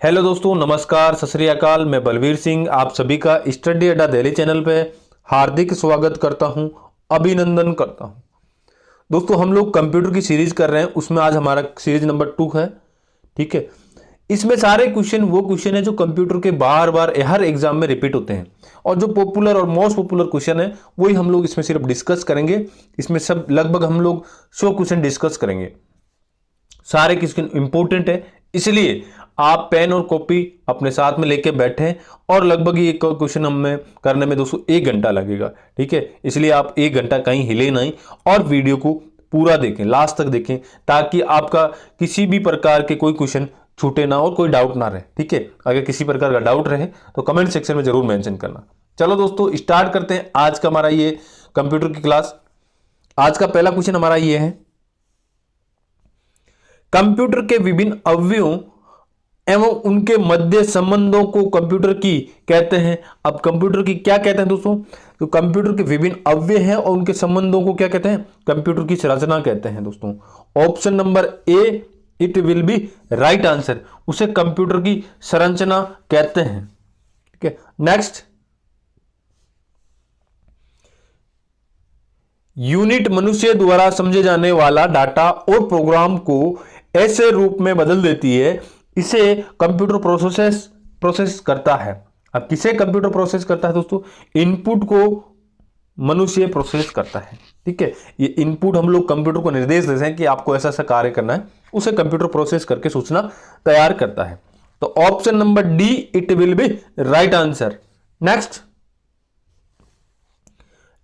Hello दोस्तों, नमस्कार, सत श्री अकाल। मैं बलवीर सिंह आप सभी का स्टडी अड्डा दिल्ली चैनल पे हार्दिक स्वागत करता हूं, अभिनंदन करता हूं। दोस्तों, हम लोग कंप्यूटर की सीरीज कर रहे हैं, उसमें आज हमारा सीरीज नंबर 2 है। ठीक है, इसमें सारे क्वेश्चन वो क्वेश्चन है जो कंप्यूटर के बार बार हर एग्जाम में रिपीट होते हैं, और जो पॉपुलर और मोस्ट पॉपुलर क्वेश्चन है वही हम लोग इसमें सिर्फ डिस्कस करेंगे। इसमें सब लगभग हम लोग 100 क्वेश्चन डिस्कस करेंगे। सारे क्वेश्चन इंपॉर्टेंट है, इसलिए आप पेन और कॉपी अपने साथ में लेके बैठे, और लगभग ये क्वेश्चन हमें करने में दोस्तों 1 घंटा लगेगा। ठीक है, इसलिए आप 1 घंटा कहीं हिले नहीं और वीडियो को पूरा देखें, लास्ट तक देखें, ताकि आपका किसी भी प्रकार के कोई क्वेश्चन छूटे ना और कोई डाउट ना रहे। ठीक है, अगर किसी प्रकार का डाउट रहे तो कमेंट सेक्शन में जरूर मेंशन करना। चलो दोस्तों, स्टार्ट करते हैं आज का हमारा ये कंप्यूटर की क्लास। आज का पहला क्वेश्चन हमारा ये है, कंप्यूटर के विभिन्न अवयवों एवं उनके मध्य संबंधों को कंप्यूटर की कहते हैं। अब कंप्यूटर की क्या कहते हैं दोस्तों? तो कंप्यूटर के विभिन्न अवयव हैं और उनके संबंधों को क्या कहते हैं? कंप्यूटर की संरचना कहते हैं दोस्तों। Option number A it will be right answer, उसे कंप्यूटर की संरचना कहते हैं। ठीक है, नेक्स्ट, यूनिट मनुष्य द्वारा समझे जाने वाला डाटा और प्रोग्राम को ऐसे रूप में बदल देती है, इसे कंप्यूटर प्रोसेस करता है। अब किसे कंप्यूटर प्रोसेस करता है दोस्तों? इनपुट को मनुष्य प्रोसेस करता है। ठीक है, ये इनपुट हम लोग कंप्यूटर को निर्देश देते हैं कि आपको ऐसा ऐसा कार्य करना है, उसे कंप्यूटर प्रोसेस करके सूचना तैयार करता है। तो option number D it will be right answer. Next,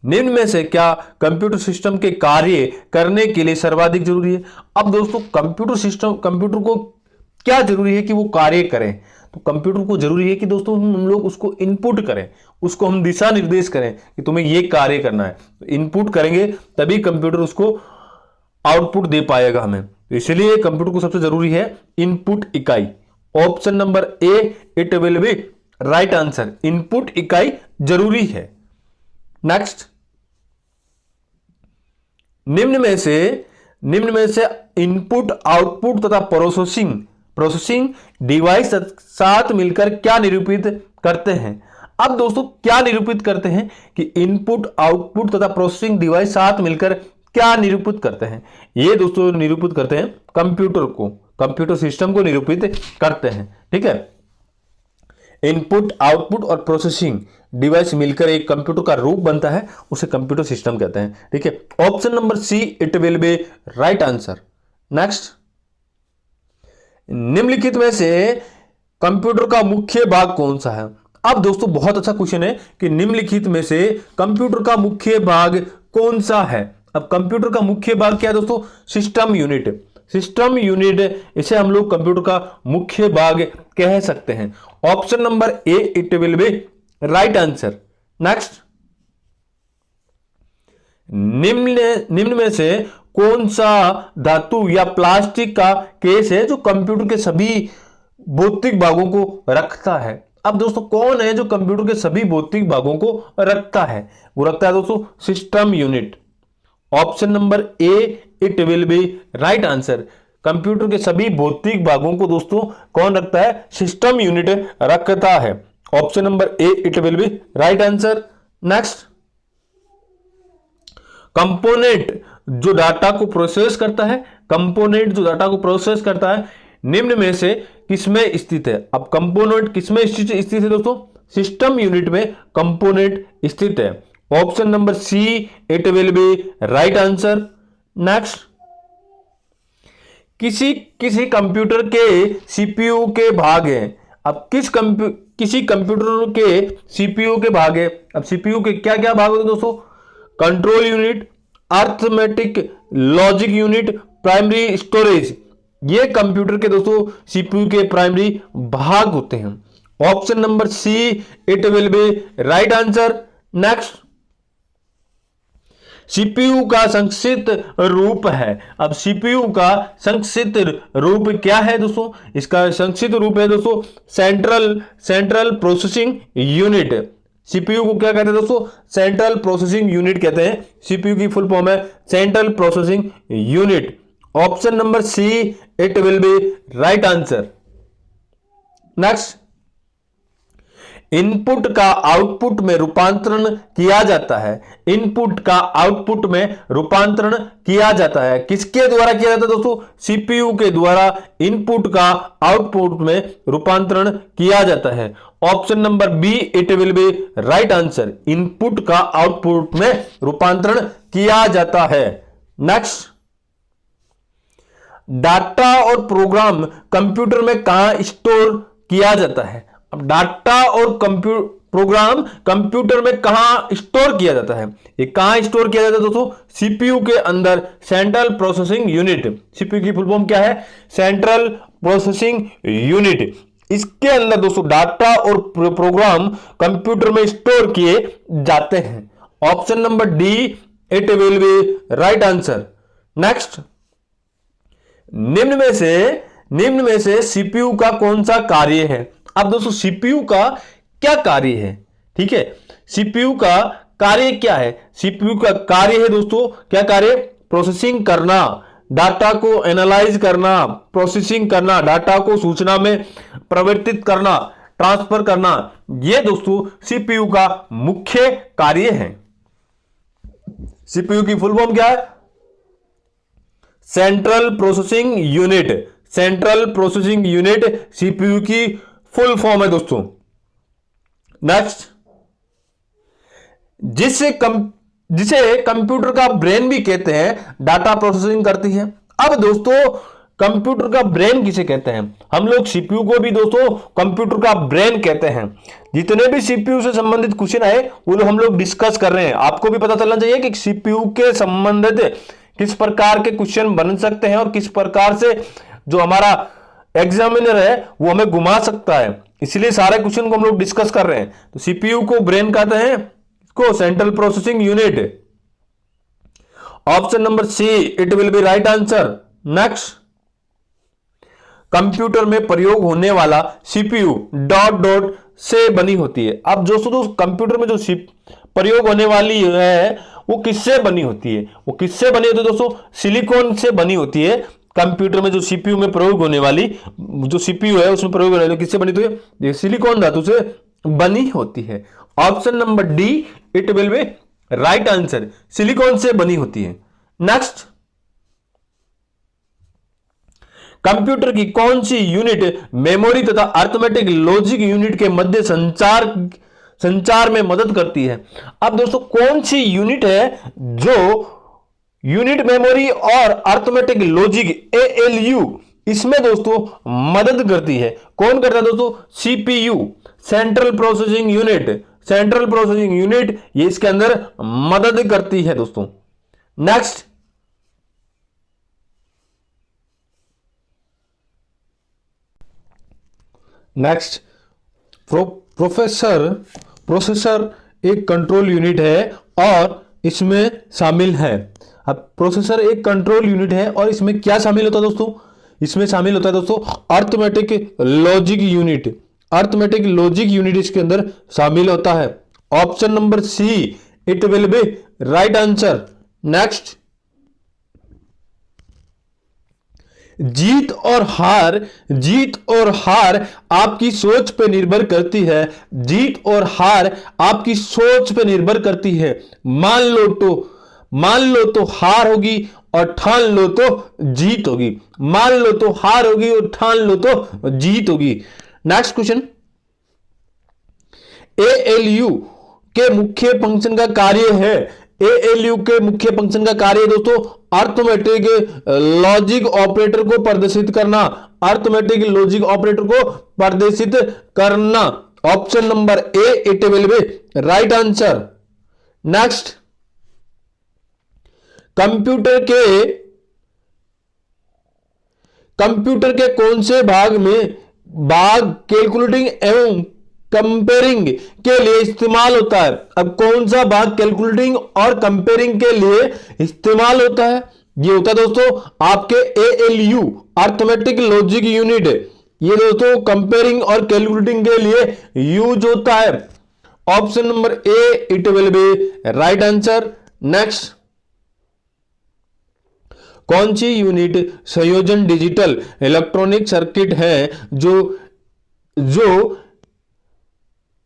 निम्न में से क्या कंप्यूटर सिस्टम के कार्य करने के लिए सर्वाधिक जरूरी है? अब दोस्तों, कंप्यूटर को क्या जरूरी है कि वो कार्य करें? तो कंप्यूटर को जरूरी है कि दोस्तों हम लोग उसको इनपुट करें, उसको हम दिशा निर्देश करें कि तुम्हें ये कार्य करना है। तो इनपुट करेंगे तभी कंप्यूटर उसको आउटपुट दे पाएगा हमें। तो इसलिए कंप्यूटर को सबसे जरूरी है इनपुट इकाई। Option number A it will be right answer, input इकाई जरूरी है। नेक्स्ट, निम्न में से इनपुट, आउटपुट तथा प्रोसेसिंग डिवाइस साथ मिलकर क्या निरूपित करते हैं? अब दोस्तों, क्या निरूपित करते हैं कि इनपुट, आउटपुट तथा प्रोसेसिंग डिवाइस साथ मिलकर क्या निरूपित करते हैं? ये दोस्तों निरूपित करते हैं कंप्यूटर सिस्टम को निरूपित करते हैं। ठीक है, इनपुट, आउटपुट और प्रोसेसिंग डिवाइस मिलकर एक कंप्यूटर का रूप बनता है, उसे कंप्यूटर सिस्टम कहते हैं। ठीक है, option number C it will be right answer. Next, निम्नलिखित में से कंप्यूटर का मुख्य भाग कौन सा है? अब दोस्तों, बहुत अच्छा क्वेश्चन है कि निम्नलिखित में से कंप्यूटर का मुख्य भाग कौन सा है? अब कंप्यूटर का मुख्य भाग क्या है दोस्तों? सिस्टम यूनिट, इसे हम लोग कंप्यूटर का मुख्य भाग कह सकते हैं। Option number A it will be right answer. Next, निम्न में से कौन सा धातु या प्लास्टिक का केस है जो कंप्यूटर के सभी भौतिक भागों को रखता है? अब दोस्तों, कौन है जो कंप्यूटर के सभी भौतिक भागों को रखता है? वो रखता है दोस्तों system unit. Option number A it will be right answer. Computer के सभी भौतिक भागों को दोस्तों कौन रखता है? सिस्टम यूनिट रखता है। Option number A it will be right answer. Next, component जो डाटा को प्रोसेस करता है, निम्न में से किसमें स्थित है? अब कंपोनेंट किसमें स्थित है दोस्तों? सिस्टम यूनिट में कंपोनेंट स्थित है। Option number C it will be right answer. Next, किसी कंप्यूटर के सीपीयू के भाग हैं। अब किसी कंप्यूटर के सीपीयू के भाग है। अब सीपीयू के क्या क्या भाग होते हैं दोस्तों? Control unit, arithmetic logic unit, primary storage. ये कंप्यूटर के दोस्तों सीपीयू के प्राइमरी भाग होते हैं। Option number C it will be right answer. Next, CPU का संक्षिप्त रूप है। अब सीपीयू का संक्षिप्त रूप क्या है दोस्तों? इसका संक्षिप्त रूप है दोस्तों सेंट्रल प्रोसेसिंग यूनिट। सीपीयू को क्या कहते हैं दोस्तों? सेंट्रल प्रोसेसिंग यूनिट कहते हैं। सीपीयू की फुल फॉर्म है central processing unit. Option number C it will be right answer. Next, input का आउटपुट में रूपांतरण किया जाता है। इनपुट का आउटपुट में रूपांतरण किया जाता है। किसके द्वारा किया जाता है दोस्तों? सीपीयू के द्वारा इनपुट का आउटपुट में रूपांतरण किया जाता है। Option number B it will be right answer. Input का आउटपुट में रूपांतरण किया जाता है। नेक्स्ट, डाटा और प्रोग्राम कंप्यूटर में कहां स्टोर किया जाता है? अब डाटा और प्रोग्राम कंप्यूटर में कहां स्टोर किया जाता है? ये कहां स्टोर किया जाता है दोस्तों? सीपीयू के अंदर, सेंट्रल प्रोसेसिंग यूनिट। सीपीयू की फुल फॉर्म क्या है? Central processing unit. इसके अंदर दोस्तों डाटा और प्रोग्राम कंप्यूटर में स्टोर किए जाते हैं। Option number D it will be right answer. Next, निम्न में से सीपीयू का कौन सा कार्य है? अब दोस्तों सीपीयू का क्या कार्य है? ठीक है, सीपीयू का कार्य क्या है? सीपीयू का कार्य है दोस्तों, क्या कार्य? प्रोसेसिंग करना, डाटा को एनालाइज करना, प्रोसेसिंग करना, डाटा को सूचना में परिवर्तित करना, ट्रांसफर करना। यह दोस्तों सीपीयू का मुख्य कार्य है। सीपीयू की फुल फॉर्म क्या है? Central processing unit. Central processing unit CPU की फुल फॉर्म है दोस्तों। नेक्स्ट, जिसे कंप्यूटर का ब्रेन भी कहते हैं, डाटा प्रोसेसिंग करती है। अब दोस्तों कंप्यूटर का ब्रेन किसे कहते हैं? हम लोग सीपीयू को भी दोस्तों कंप्यूटर का ब्रेन कहते हैं। जितने भी सीपीयू से संबंधित क्वेश्चन आए वो हम लोग डिस्कस कर रहे हैं। आपको भी पता चलना चाहिए कि सीपीयू के संबंधित किस प्रकार के क्वेश्चन बन सकते हैं और किस प्रकार से जो हमारा एग्जामिनर है वो हमें घुमा सकता है। इसलिए सारे क्वेश्चन को हम लोग डिस्कस कर रहे हैं। तो सीपीयू को ब्रेन कहते हैं, को central processing unit. Option number C it will be right answer. Next, computer में प्रयोग होने वाला सीपीयू डॉट डॉट से बनी होती है। अब दोस्तों कंप्यूटर में जो प्रयोग होने वाली है वो किससे बनी होती है? वो किससे बनी होती है दोस्तों? सिलिकॉन से बनी होती है। कंप्यूटर में जो सीपीयू में प्रयोग होने वाली, जो सीपीयू है उसमें प्रयोग होने वाली किससे बनी होती है? ये सिलिकॉन धातु से बनी होती है। Option number D it will be right answer. Silicon से बनी होती है। नेक्स्ट, कंप्यूटर की कौन सी यूनिट मेमोरी तथा अर्थमेटिक लॉजिक यूनिट के मध्य संचार में मदद करती है? अब दोस्तों कौन सी यूनिट है जो यूनिट मेमोरी और अर्थमेटिक लॉजिक एएलयू इसमें दोस्तों मदद करती है? कौन करता है दोस्तों? CPU, central processing unit. Central processing unit ये इसके अंदर मदद करती है दोस्तों। नेक्स्ट, प्रोसेसर एक कंट्रोल यूनिट है और इसमें शामिल है। अब प्रोसेसर एक कंट्रोल यूनिट है और इसमें क्या शामिल होता है दोस्तों? इसमें शामिल होता है दोस्तों arithmetic logic unit. Arithmetic logic unit इसके अंदर शामिल होता है। Option number C it will be right answer. Next, जीत और हार आपकी सोच पे निर्भर करती है। जीत और हार आपकी सोच पे निर्भर करती है। मान लो तो हार होगी और ठान लो तो जीत होगी। मान लो तो हार होगी और ठान लो तो जीत होगी। नेक्स्ट क्वेश्चन, एएलयू के मुख्य फंक्शन का कार्य है। एएलयू के मुख्य फंक्शन का कार्य दोस्तों अर्थमेटिक लॉजिक ऑपरेटर को प्रदर्शित करना। अर्थमेटिक लॉजिक ऑपरेटर को प्रदर्शित करना। Option number A it will be right answer. Next, computer के कौन से भाग कैलकुलेटिंग एवं कंपेयरिंग के लिए इस्तेमाल होता है? अब कौन सा भाग कैलकुलेटिंग और कंपेयरिंग के लिए इस्तेमाल होता है? ये होता है दोस्तों आपके एएलयू, अर्थमेटिक लॉजिक यूनिट। ये दोस्तों कंपेयरिंग और कैलकुलेटिंग के लिए यूज होता है। Option number A it will be right answer. Next, कौन सी यूनिट संयोजन डिजिटल इलेक्ट्रॉनिक सर्किट है जो जो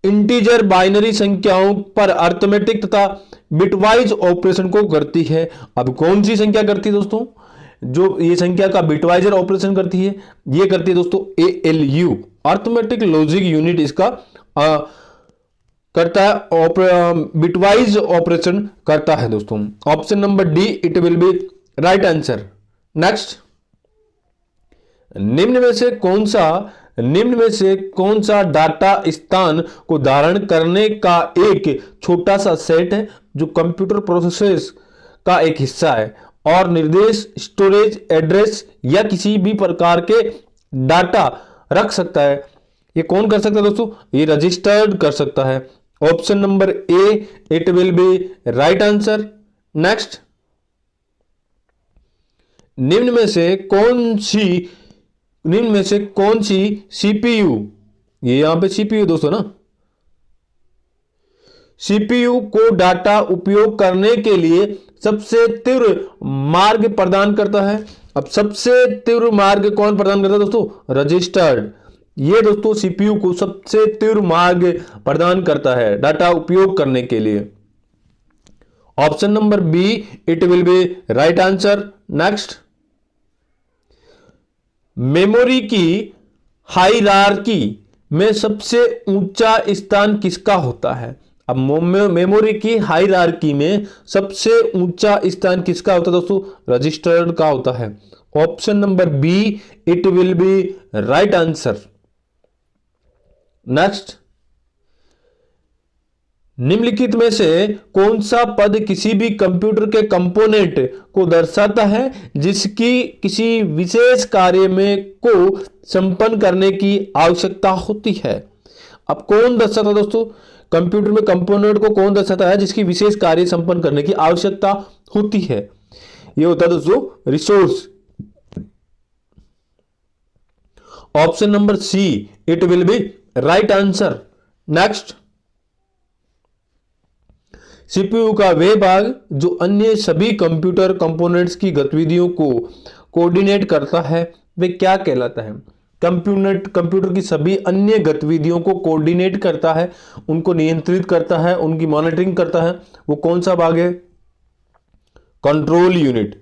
इंटीजर बाइनरी संख्याओं पर अर्थमेटिक तथा बिटवाइज ऑपरेशन को करती है। अब कौन सी संख्या करती है दोस्तों? जो ये संख्या का बिटवाइजर ऑपरेशन करती है, ये करती है दोस्तों ALU, अर्थमेटिक लॉजिक यूनिट इसका करता है, बिटवाइज ऑपरेशन करता है दोस्तों। Option number D it will be right answer. Next, निम्न में से कौन सा डाटा स्थान को धारण करने का एक छोटा सा सेट है जो कंप्यूटर प्रोसेस का एक हिस्सा है और निर्देश, स्टोरेज, एड्रेस या किसी भी प्रकार के डाटा रख सकता है? ये कौन कर सकता है दोस्तों? ये रजिस्टर्ड कर सकता है। Option number A it will be right answer. Next, निम्न में से कौन सी CPU, ये यहां पे CPU दोस्तों ना, CPU को डाटा उपयोग करने के लिए सबसे तीव्र मार्ग प्रदान करता है? अब सबसे तीव्र मार्ग कौन प्रदान करता है दोस्तों? रजिस्टर्ड। ये दोस्तों CPU को सबसे तीव्र मार्ग प्रदान करता है डाटा उपयोग करने के लिए। Option number B it will be right answer. Next, memory की हायरार्की में सबसे ऊंचा स्थान किसका होता है? अब मेमोरी की हायरार्की में सबसे ऊंचा स्थान किसका होता है दोस्तों? रजिस्टर्ड का होता है। Option number B it will be right answer. Next, निम्नलिखित में से कौन सा पद किसी भी कंप्यूटर के कंपोनेंट को दर्शाता है जिसकी किसी विशेष कार्य में को संपन्न करने की आवश्यकता होती है? अब कौन दर्शाता है दोस्तों? कंप्यूटर में कंपोनेंट को कौन दर्शाता है जिसकी विशेष कार्य संपन्न करने की आवश्यकता होती है? यह होता है दोस्तों resource. Option number C it will be right answer. Next, CPU का वह भाग जो अन्य सभी कंप्यूटर कंपोनेंट्स की गतिविधियों को कोऑर्डिनेट करता है वे क्या कहलाता है? कंप्यूटर की सभी अन्य गतिविधियों को कोऑर्डिनेट करता है, उनको नियंत्रित करता है, उनकी मॉनिटरिंग करता है, वो कौन सा भाग है? Control unit.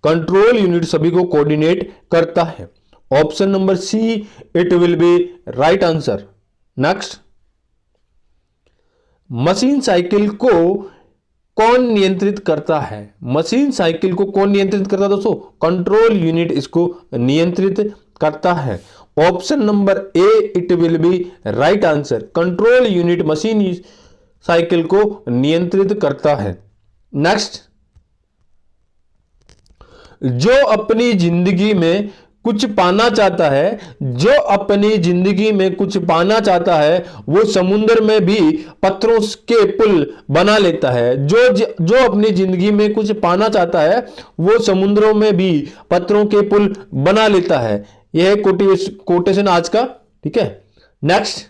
कंट्रोल यूनिट सभी को कोऑर्डिनेट करता है। Option number C it will be right answer. Next, machine cycle को कौन नियंत्रित करता है? मशीन साइकिल को कौन नियंत्रित करता है दोस्तों? कंट्रोल यूनिट इसको नियंत्रित करता है। Option number A it will be right answer. Control unit machine cycle को नियंत्रित करता है। नेक्स्ट, जो अपनी जिंदगी में कुछ पाना चाहता है, वो समुद्र में भी पत्थरों के पुल बना लेता है। जो अपनी जिंदगी में कुछ पाना चाहता है वो समुद्रों में भी पत्थरों के पुल बना लेता है। यह है कोटेशन आज का। ठीक है। नेक्स्ट,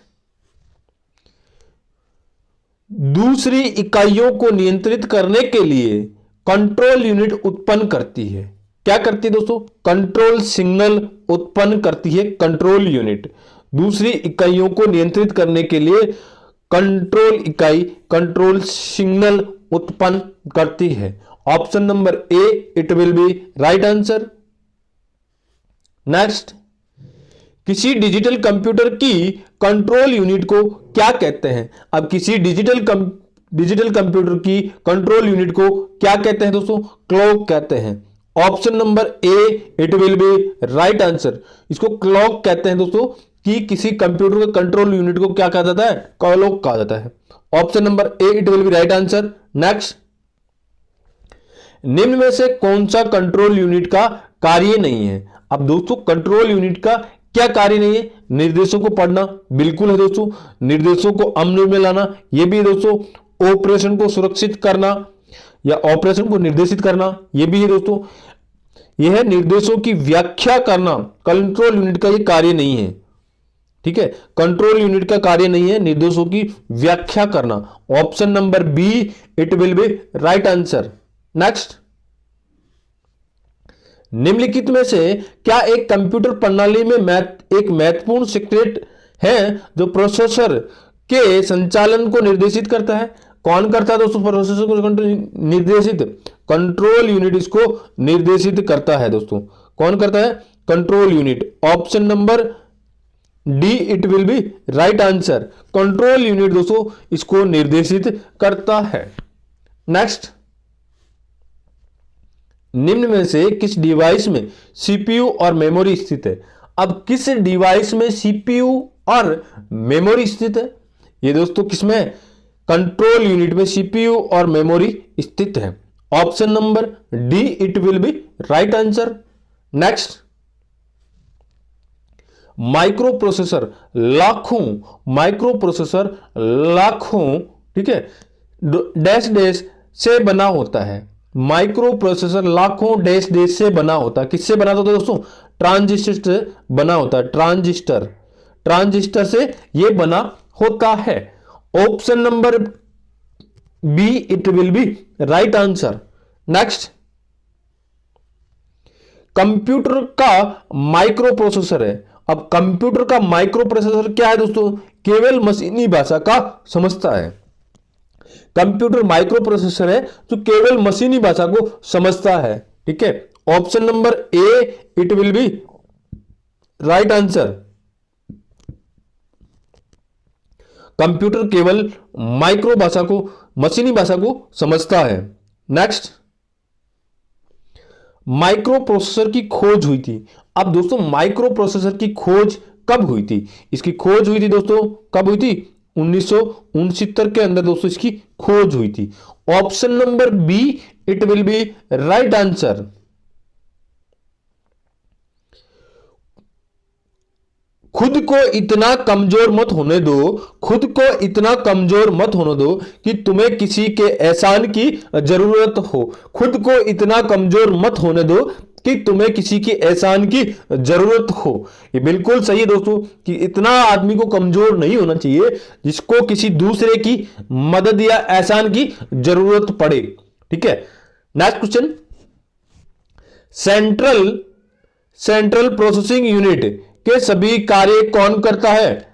दूसरी इकाइयों को नियंत्रित करने के लिए कंट्रोल यूनिट उत्पन्न करती है। क्या करती है दोस्तों? कंट्रोल सिग्नल उत्पन्न करती है कंट्रोल यूनिट। दूसरी इकाइयों को नियंत्रित करने के लिए कंट्रोल इकाई कंट्रोल सिग्नल उत्पन्न करती है। Option number A it will be right answer. Next, किसी डिजिटल कंप्यूटर की कंट्रोल यूनिट को क्या कहते हैं? अब किसी डिजिटल कंप्यूटर की कंट्रोल यूनिट को क्या कहते हैं दोस्तों? क्लॉक कहते हैं। Option number A it will be right answer. इसको क्लॉक कहते हैं दोस्तों कि किसी कंप्यूटर के कंट्रोल यूनिट को क्या कहा जाता है? क्लॉक कहा जाता है। Option number A it will be right answer. Next, निम्न में से कौन सा कंट्रोल यूनिट का कार्य नहीं है? अब दोस्तों कंट्रोल यूनिट का क्या कार्य नहीं है? निर्देशों को पढ़ना बिल्कुल है दोस्तों, निर्देशों को अमल में लाना यह भी है दोस्तों, ऑपरेशन को सुरक्षित करना या ऑपरेशन को निर्देशित करना यह भी है दोस्तों। यह है निर्देशों की व्याख्या करना, कंट्रोल यूनिट का यह कार्य नहीं है। ठीक है, कंट्रोल यूनिट का कार्य नहीं है निर्देशों की व्याख्या करना। Option number B it will be right answer. Next, निम्नलिखित में से क्या एक कंप्यूटर प्रणाली में एक महत्वपूर्ण है जो प्रोसेसर के संचालन को निर्देशित करता है। कौन करता है दोस्तों प्रोसेसर को निर्देशित? कंट्रोल यूनिट इसको निर्देशित करता है दोस्तों। कौन करता है? Control unit. Option number D it will be right answer. Control unit दोस्तों इसको निर्देशित करता है। नेक्स्ट, निम्न में से किस डिवाइस में सीपीयू और मेमोरी स्थित है? अब किस डिवाइस में सीपीयू और मेमोरी स्थित है? ये दोस्तों किसमें? कंट्रोल यूनिट में सीपीयू और मेमोरी स्थित है। Option number D it will be right answer. Next, micro processor लाखों ठीक है डैश डैश से बना होता है। माइक्रो प्रोसेसर लाखों डैश डैश से बना होता है। किससे बना होता है दोस्तों? ट्रांजिस्टर से बना होता है। ट्रांजिस्टर से यह बना होता है। Option number B it will be right answer. Next, computer का माइक्रो प्रोसेसर है। अब कंप्यूटर का माइक्रो प्रोसेसर क्या है दोस्तों? केवल मशीनी भाषा का समझता है। कंप्यूटर माइक्रो प्रोसेसर है जो केवल मशीनी भाषा को समझता है। ठीक है, option number A it will be right answer. Computer केवल माइक्रो भाषा को मशीनी भाषा को समझता है। नेक्स्ट, माइक्रो प्रोसेसर की खोज हुई थी। अब दोस्तों माइक्रो प्रोसेसर की खोज कब हुई थी? इसकी खोज हुई थी दोस्तों कब हुई थी? 1969 के अंदर दोस्तों इसकी खोज हुई थी। Option number B it will be right answer. खुद को इतना कमजोर मत होने दो कि तुम्हें किसी के एहसान की जरूरत हो। खुद को इतना कमजोर मत होने दो कि तुम्हें किसी के एहसान की जरूरत हो। ये बिल्कुल सही है दोस्तों कि इतना आदमी को कमजोर नहीं होना चाहिए जिसको किसी दूसरे की मदद या एहसान की जरूरत पड़े। ठीक है, next question, central processing unit के सभी कार्य कौन करता है?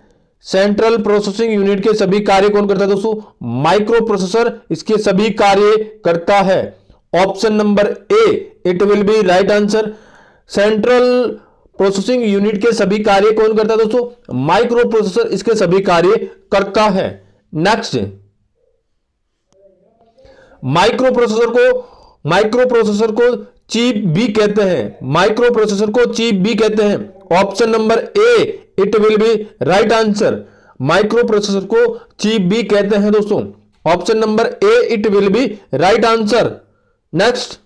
सेंट्रल प्रोसेसिंग यूनिट के सभी कार्य कौन करता है दोस्तों? माइक्रो प्रोसेसर इसके सभी कार्य करता है। Option number A it will be right answer. Central processing unit के सभी कार्य कौन करता है दोस्तों? माइक्रो प्रोसेसर इसके सभी कार्य करता है। नेक्स्ट, माइक्रो प्रोसेसर को चिप भी कहते हैं। Option number A it will be right answer. Micro processor को चिप भी कहते हैं दोस्तों। Option number A it will be right answer. Next,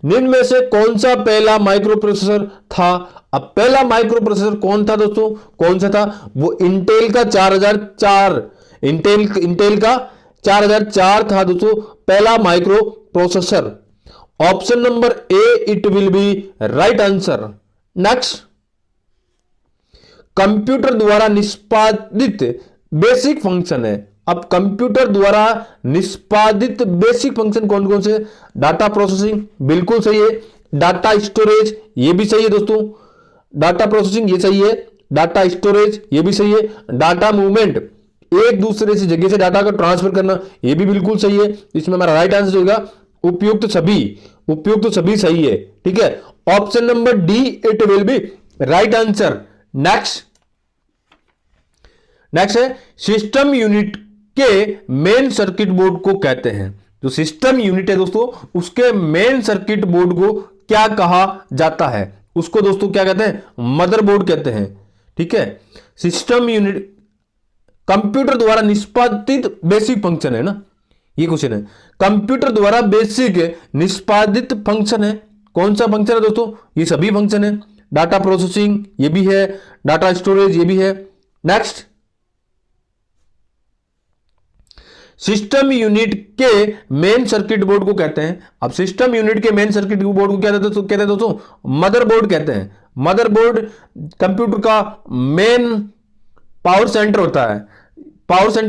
निम्न में से कौन सा पहला माइक्रो प्रोसेसर था? अब पहला माइक्रो प्रोसेसर कौन था दोस्तों? कौन सा था? वो इंटेल का 4004 इंटेल का 4004 था दोस्तों पहला micro processor. Option number A it will be right answer. Next, computer द्वारा निष्पादित बेसिक फंक्शन है। अब कंप्यूटर द्वारा निष्पादित बेसिक फंक्शन कौन कौन से? डाटा प्रोसेसिंग बिल्कुल सही है। डाटा स्टोरेज ये भी सही है दोस्तों। डाटा प्रोसेसिंग ये सही है। डाटा स्टोरेज ये भी सही है। डाटा मूवमेंट एक दूसरे से जगह से डाटा का ट्रांसफर करना ये भी बिल्कुल सही है। इसमें हमारा राइट आंसर होगा उपयुक्त सभी सही है। ठीक है, option number D it will be right answer. Next है सिस्टम यूनिट के मेन सर्किट बोर्ड को कहते हैं। जो सिस्टम यूनिट है दोस्तों उसके मेन सर्किट बोर्ड को क्या कहा जाता है? उसको दोस्तों क्या कहते हैं? मदरबोर्ड कहते हैं। ठीक है, सिस्टम यूनिट कंप्यूटर द्वारा निष्पादित बेसिक फंक्शन है ना, ये क्वेश्चन है। कंप्यूटर द्वारा बेसिक निष्पादित फंक्शन है। कौन सा फंक्शन है दोस्तों? ये सभी फंक्शन है। डाटा प्रोसेसिंग ये भी है, डाटा स्टोरेज ये भी है। नेक्स्ट, सिस्टम यूनिट के मेन सर्किट बोर्ड को कहते हैं। अब सिस्टम यूनिट के मेन सर्किट बोर्ड को क्या कहते हैं दोस्तों? मदरबोर्ड कहते हैं। मदरबोर्ड कंप्यूटर का मेन पावर सेंटर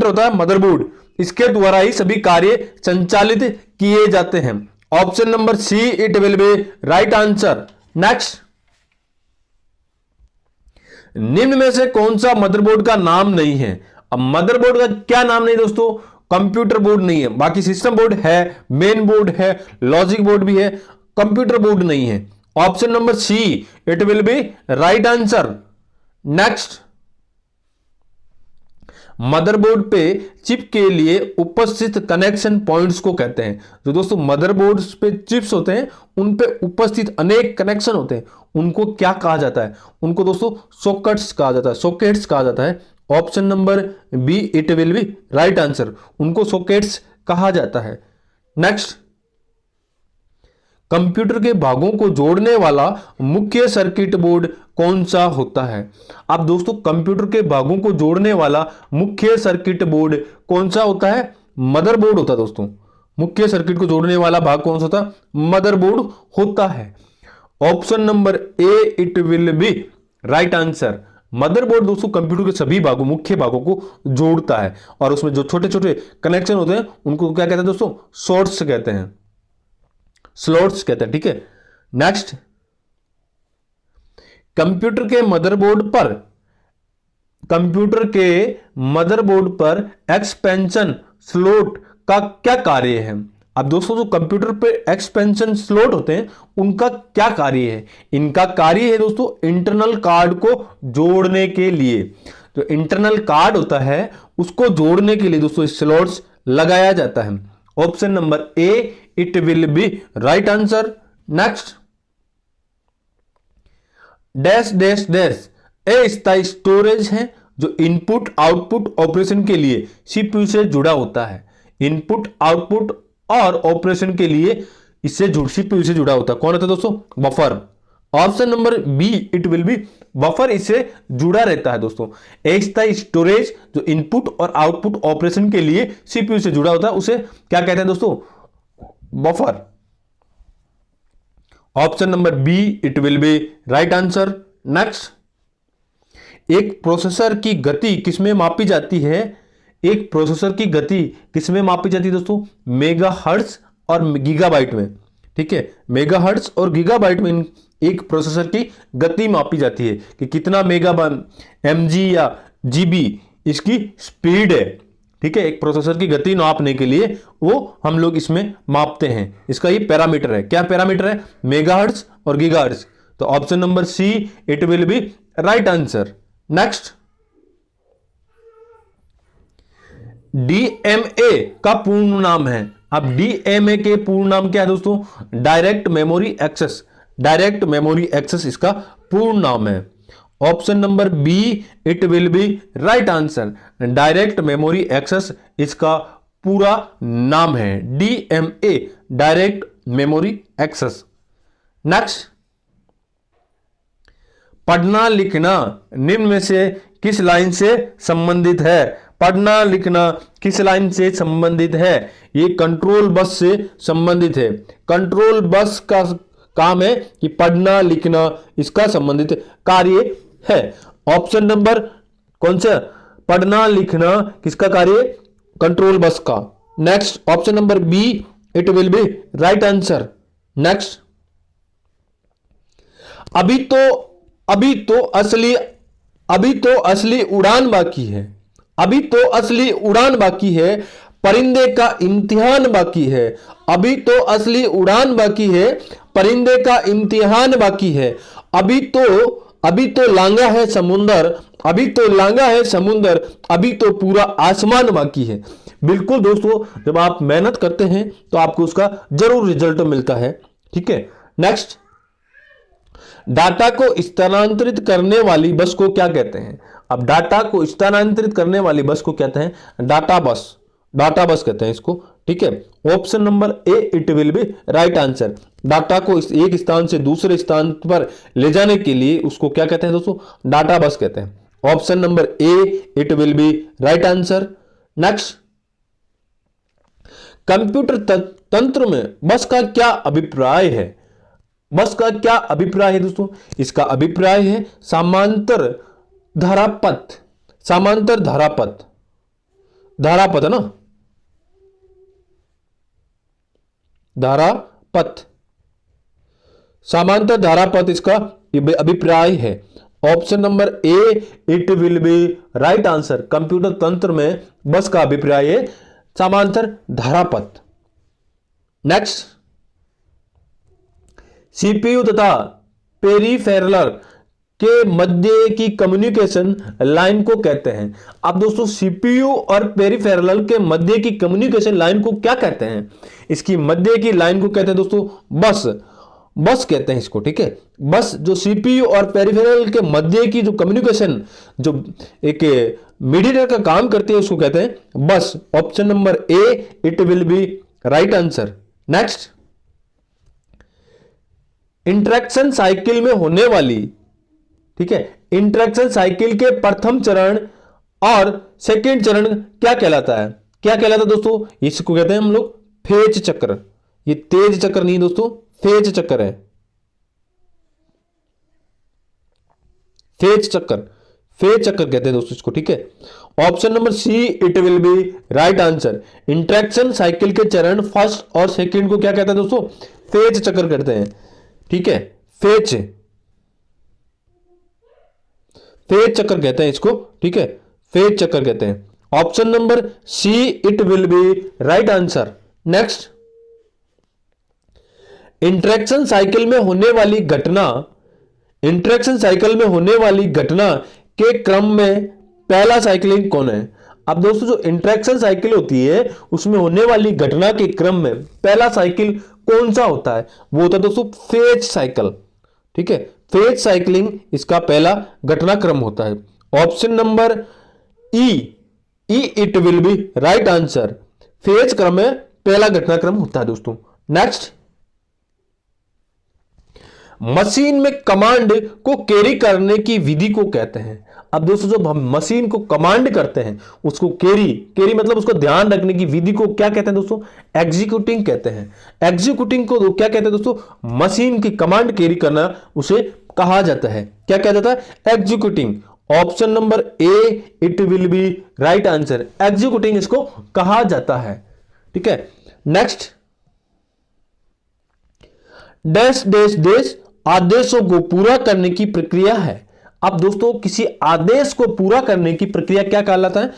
होता है मदरबोर्ड। इसके द्वारा ही सभी कार्य संचालित किए जाते हैं। Option number C it will be right answer. Next, निम्न में से कौन सा मदरबोर्ड का नाम नहीं है? अब मदरबोर्ड का क्या नाम नहीं दोस्तों? कंप्यूटर बोर्ड नहीं है, बाकी सिस्टम बोर्ड है, मेन बोर्ड है, लॉजिक बोर्ड भी है, कंप्यूटर बोर्ड नहीं है। Option number C it will be right answer. Next, motherboard पे चिप के लिए उपस्थित कनेक्शन पॉइंट्स को कहते हैं। जो दोस्तों मदरबोर्ड पे चिप्स होते हैं उन पे उपस्थित अनेक कनेक्शन होते हैं, उनको क्या कहा जाता है? उनको दोस्तों सॉकेट्स कहा जाता है, सॉकेट्स कहा जाता है। Option number B it will be right answer, उनको सॉकेट्स कहा जाता है। नेक्स्ट, कंप्यूटर के भागों को जोड़ने वाला मुख्य सर्किट बोर्ड कौन सा होता है? अब दोस्तों कंप्यूटर के भागों को जोड़ने वाला मुख्य सर्किट बोर्ड कौन सा होता है? मदरबोर्ड होता है दोस्तों। मुख्य सर्किट को जोड़ने वाला भाग कौन सा होता है? मदरबोर्ड होता है। Option number A it will be right answer. Motherboard दोस्तों कंप्यूटर के सभी भागों, मुख्य भागों को जोड़ता है और उसमें जो छोटे छोटे कनेक्शन होते हैं उनको क्या कहते हैं दोस्तों? शॉर्ट्स कहते हैं, स्लॉट्स कहते हैं। ठीक है, नेक्स्ट, कंप्यूटर के मदरबोर्ड पर एक्सपेंशन स्लॉट का क्या कार्य है? अब दोस्तों जो कंप्यूटर पे एक्सपेंशन स्लॉट होते हैं उनका क्या कार्य है? इनका कार्य है दोस्तों इंटरनल कार्ड को जोड़ने के लिए। जो इंटरनल कार्ड होता है उसको जोड़ने के लिए दोस्तों स्लॉट्स लगाया जाता है। Option number A it will be right answer. Next, dash dash dash अस्थायी स्टोरेज है जो इनपुट आउटपुट ऑपरेशन के लिए सीपीयू से जुड़ा होता है। इनपुट आउटपुट और ऑपरेशन के लिए इससे सीपीयू से जुड़ा होता है। कौन होता है दोस्तों? Buffer. Option number B it will B buffer इससे जुड़ा रहता है दोस्तों। अस्थायी स्टोरेज जो इनपुट और आउटपुट ऑपरेशन के लिए सीपीयू से जुड़ा होता है उसे क्या कहते हैं दोस्तों? Buffer. Option number B it will be right answer. Next, एक प्रोसेसर की गति किसमें मापी जाती है? एक प्रोसेसर की गति किसमें मापी जाती है दोस्तों? मेगाहर्ट्ज और गीगाबाइट में। ठीक है, मेगाहर्ट्ज और गीगाबाइट में एक प्रोसेसर की गति मापी जाती है कि कितना एमजी या जीबी इसकी स्पीड है। ठीक है, एक प्रोसेसर की गति नापने के लिए वो हम लोग इसमें मापते हैं। इसका ये पैरामीटर है। क्या पैरामीटर है? मेगाहर्ट्ज और गीगाहर्ट्ज। तो option number C it will be right answer. Next, DMA का पूर्ण नाम है। अब डीएमए के पूर्ण नाम क्या है दोस्तों? Direct memory access. Direct memory access इसका पूर्ण नाम है। Option number B it will be right answer. Direct memory access इसका पूरा नाम है, DMA, direct memory access. Next, पढ़ना लिखना निम्न में से किस लाइन से संबंधित है? पढ़ना लिखना किस लाइन से संबंधित है? ये कंट्रोल बस से संबंधित है। कंट्रोल बस का काम है कि पढ़ना लिखना इसका संबंधित कार्य है। ऑप्शन नंबर कौन सा? पढ़ना लिखना किसका कार्य? कंट्रोल बस का। Next, option number B it will be right answer. Next, अभी तो असली उड़ान बाकी है। अभी तो असली उड़ान बाकी है, परिंदे का इम्तिहान बाकी है। अभी तो असली उड़ान बाकी है, परिंदे का इम्तिहान बाकी है। अभी तो लांगा है समुंदर, अभी तो लांगा है समुंदर, अभी तो पूरा आसमान बाकी है। बिल्कुल दोस्तों, जब आप मेहनत करते हैं तो आपको उसका जरूर रिजल्ट मिलता है। ठीक है, नेक्स्ट, डाटा को स्थानांतरित करने वाली बस को क्या कहते हैं? अब डाटा को स्थानांतरित करने वाली बस को कहते हैं डाटा बस। डाटा बस कहते हैं इसको। ठीक है, option number A it will be right answer. Data को एक स्थान से दूसरे स्थान पर ले जाने के लिए उसको क्या कहते हैं दोस्तों? डाटा बस कहते हैं। Option number A it will be right answer. Next, computer तंत्र में बस का क्या अभिप्राय है? बस का क्या अभिप्राय है दोस्तों? इसका अभिप्राय है समांतर धारापथ। समांतर धारापथ, धारापथ है ना, धारापथ, समांतर धारापथ इसका अभिप्राय है। Option number A it will be right answer. Computer तंत्र में बस का अभिप्राय है समांतर धारापथ। नेक्स्ट, सीपीयू तथा पेरिफेरल के मध्य की कम्युनिकेशन लाइन को कहते हैं। अब दोस्तों सीपीयू और पेरिफेरल के मध्य की कम्युनिकेशन लाइन को क्या कहते हैं? इसकी मध्य की लाइन को कहते हैं दोस्तों बस। बस कहते हैं इसको, ठीक है। बस जो सीपीयू और पेरिफेरल के मध्य की जो कम्युनिकेशन, जो एक मीडिएटर का काम करती है, उसको कहते हैं बस। Option number A it will be right answer. Next, interaction cycle में होने वाली, ठीक है, इंटरेक्शन साइकिल के प्रथम चरण और सेकेंड चरण क्या कहलाता है? क्या कहलाता है दोस्तों? इसको कहते हैं हम लोग फेज चक्र। ये तेज चक्र नहीं दोस्तों, फेज चक्र है। फेज चक्र, फेज चक्र कहते हैं दोस्तों इसको, ठीक है। Option number C it will be right answer. Interaction cycle के चरण फर्स्ट और सेकेंड को क्या कहते हैं दोस्तों? फेज चक्र कहते हैं, ठीक है। फेज चक्र कहते हैं इसको, ठीक है। फेज चक्र कहते हैं। Option number C it will be right answer. Next, interaction cycle में होने वाली घटना, इंटरेक्शन साइकिल में होने वाली घटना के क्रम में पहला साइक्लिंग कौन है? अब दोस्तों जो इंटरेक्शन साइकिल होती है उसमें होने वाली घटना के क्रम में पहला साइकिल कौन सा होता है? वो होता है दोस्तों फेज साइकिल, ठीक है। फेज साइक्लिंग इसका पहला घटनाक्रम होता है। Option number E it will be right answer. Phase क्रम में पहला घटनाक्रम होता है दोस्तों। नेक्स्ट, मशीन में कमांड को कैरी करने की विधि को कहते हैं। अब दोस्तों जब हम मशीन को कमांड करते हैं उसको कैरी मतलब उसको ध्यान रखने की विधि को क्या कहते हैं दोस्तों? एग्जीक्यूटिंग कहते हैं। एग्जीक्यूटिंग को क्या कहते हैं दोस्तों? मशीन की कमांड कैरी करना उसे कहा जाता है। क्या कहा जाता है? Executing. Option number A it will be right answer. Executing इसको कहा जाता है, ठीक है। नेक्स्ट, डैश डैश डैश आदेशों को पूरा करने की प्रक्रिया है। अब दोस्तों किसी आदेश को पूरा करने की प्रक्रिया क्या कहलाता है?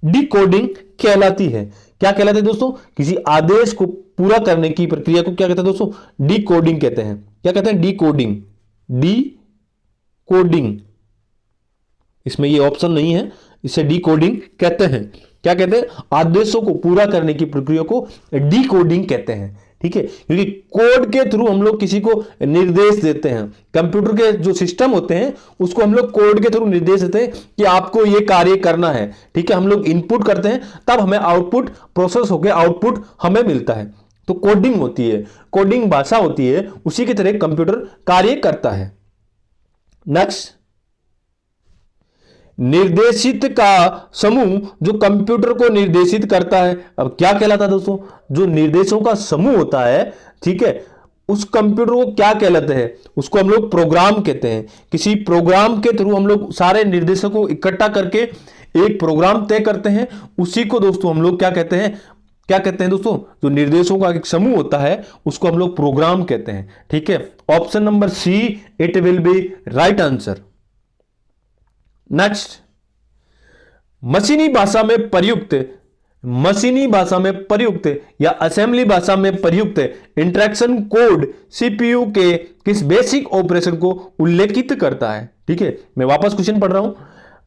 डिकोडिंग कहलाती है। क्या कहलाती है दोस्तों? किसी आदेश को पूरा करने की प्रक्रिया को क्या कहते हैं दोस्तों? डिकोडिंग कहते हैं। क्या कहते हैं? डिकोडिंग। डिकोडिंग, इसमें ये ऑप्शन नहीं है, इसे डिकोडिंग कहते हैं। क्या कहते हैं? आदेशों को पूरा करने की प्रक्रिया को डिकोडिंग कहते हैं, ठीक है। क्योंकि कोड के थ्रू हम लोग किसी को निर्देश देते हैं। कंप्यूटर के जो सिस्टम होते हैं उसको हम लोग कोड के थ्रू निर्देश देते हैं कि आपको ये कार्य करना है, ठीक है। हम लोग इनपुट करते हैं तब हमें आउटपुट प्रोसेस होकर आउटपुट हमें मिलता है। तो कोडिंग होती है, कोडिंग भाषा होती है, उसी की तरह कंप्यूटर कार्य करता है। नेक्स्ट, निर्देशित का समूह जो कंप्यूटर को निर्देशित करता है, अब क्या कहलाता है दोस्तों? जो निर्देशों का समूह होता है, ठीक है, उस कंप्यूटर को क्या कहलाते हैं? उसको हम लोग प्रोग्राम कहते हैं। किसी प्रोग्राम के थ्रू हम लोग सारे निर्देशों को इकट्ठा करके एक प्रोग्राम तय करते हैं, उसी को दोस्तों हम लोग क्या कहते हैं? क्या कहते हैं दोस्तों? जो निर्देशों का एक समूह होता है उसको हम लोग प्रोग्राम कहते हैं, ठीक है। Option number C it will be right answer. Next, मशीनी भाषा में प्रयुक्त या असेंबली भाषा में प्रयुक्त इंटरेक्शन कोड सीपीयू के किस बेसिक ऑपरेशन को उल्लेखित करता है? ठीक है, मैं वापस क्वेश्चन पढ़ रहा हूं।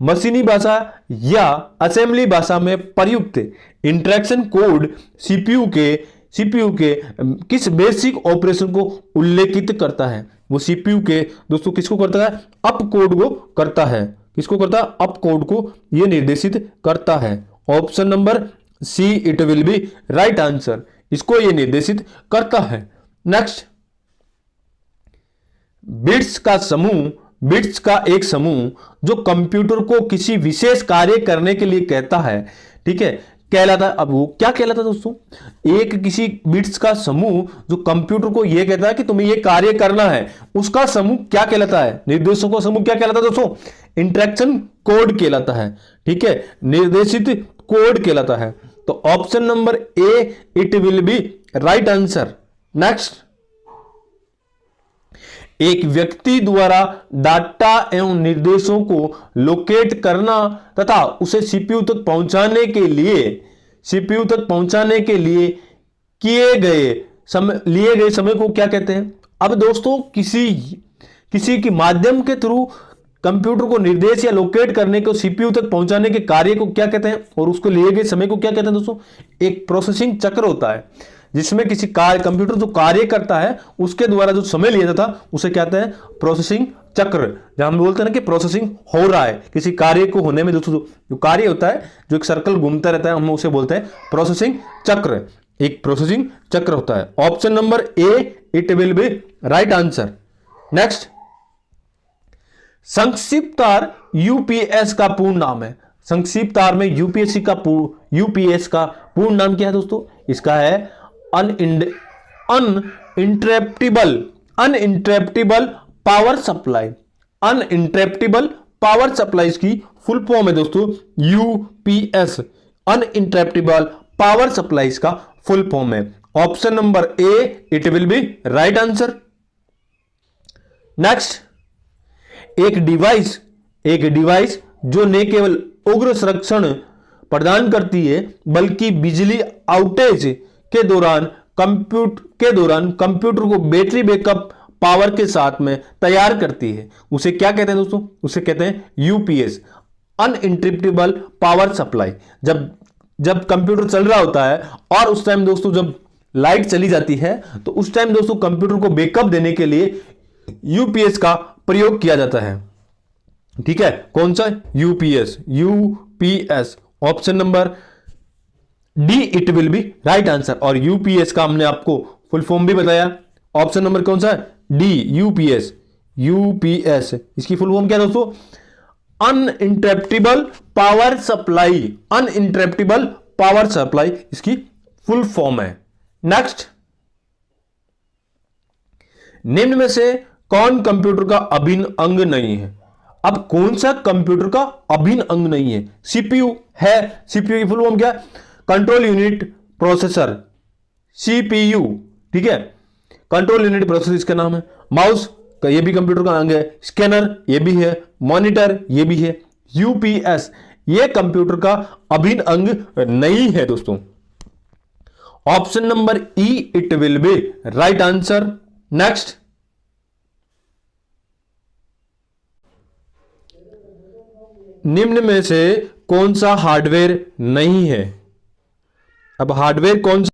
मशीनी भाषा या असेंबली भाषा में प्रयुक्त इंटरेक्शन कोड सीपीयू के किस बेसिक ऑपरेशन को उल्लेखित करता है? वो सीपीयू के दोस्तों किसको करता है? अप कोड को करता है। किसको करता है? अप कोड को ये निर्देशित करता है। Option number C it will be right answer. इसको ये निर्देशित करता है। नेक्स्ट, बिट्स का एक समूह जो कंप्यूटर को किसी विशेष कार्य करने के लिए कहता है, ठीक है, कहलाता है। अब वो क्या कहलाता है दोस्तों? एक किसी बिट्स का समूह जो कंप्यूटर को यह कहता है कि तुम्हें यह कार्य करना है, उसका समूह क्या कहलाता है? निर्देशों का समूह क्या कहलाता है दोस्तों? इंटरेक्शन कोड कहलाता है, ठीक है, निर्देशित कोड कहलाता है। तो option number A it will be right answer. Next, एक व्यक्ति द्वारा डाटा एवं निर्देशों को लोकेट करना तथा उसे सीपीयू तक पहुंचाने के लिए लिए गए समय को क्या कहते हैं। अब दोस्तों किसी के माध्यम के थ्रू कंप्यूटर को निर्देश या लोकेट करने को सीपीयू तक पहुंचाने के कार्य को क्या कहते हैं और उसको लिए गए समय को क्या कहते हैं दोस्तों। एक प्रोसेसिंग चक्र होता है जिसमें किसी कंप्यूटर जो कार्य करता है उसके द्वारा जो समय लिया जाता है उसे कहते हैं प्रोसेसिंग चक्र। जहां हम बोलते हैं ना कि प्रोसेसिंग हो रहा है, किसी कार्य को होने में जो कार्य होता है, जो एक सर्कल घूमता रहता है, हम उसे बोलते हैं प्रोसेसिंग चक्र। एक प्रोसेसिंग चक्र होता है। Option number A, it will be right answer. Next, संक्षिप्तार यूपीएस का पूर्ण नाम है। संक्षिप्तार में यूपीएस का पूर्ण नाम क्या है दोस्तों। इसका है अनइंटरप्टिबल पावर सप्लाई। अनइंटरप्टिबल पावर सप्लाई की फुल फॉर्म है दोस्तों यूपीएस। अनइंटरप्टिबल पावर सप्लाई का फुल फॉर्म है। Option number A, it will be right answer. Next, एक डिवाइस जो न केवल उग्र संरक्षण प्रदान करती है बल्कि बिजली आउटेज के दौरान कंप्यूटर को बैटरी बैकअप पावर के साथ में तैयार करती है, उसे क्या कहते हैं दोस्तों। उसे कहते हैं यूपीएस, अनइंटरप्टिबल पावर सप्लाई। जब कंप्यूटर चल रहा होता है और उस टाइम दोस्तों जब लाइट चली जाती है तो उस टाइम दोस्तों कंप्यूटर को बैकअप देने के लिए यूपीएस का प्रयोग किया जाता है। ठीक है, कौन सा UPS. Option number D, it will be right answer. और यूपीएस का हमने आपको फुल फॉर्म भी बताया। ऑप्शन नंबर कौन सा है, डी, यूपीएस। इसकी फुल फॉर्म क्या है दोस्तों, अनइंटरप्टिबल पावर सप्लाई। अनइंटरप्टिबल पावर सप्लाई इसकी फुल फॉर्म है। नेक्स्ट, निम्न में से कौन कंप्यूटर का अभिन्न अंग नहीं है। अब कौन सा कंप्यूटर का अभिन्न अंग नहीं है। सीपीयू है। सीपीयू की फुल फॉर्म क्या है, कंट्रोल यूनिट प्रोसेसर, सीपीयू। ठीक है, कंट्रोल यूनिट प्रोसेसर इसका नाम है। माउस का ये भी कंप्यूटर का अंग है। स्कैनर ये भी है। मॉनिटर ये भी है। यूपीएस ये कंप्यूटर का अभिन्न अंग नहीं है दोस्तों। Option number E, it will be right answer. Next, निम्न में से कौन सा हार्डवेयर नहीं है। अब हार्डवेयर कौन सा,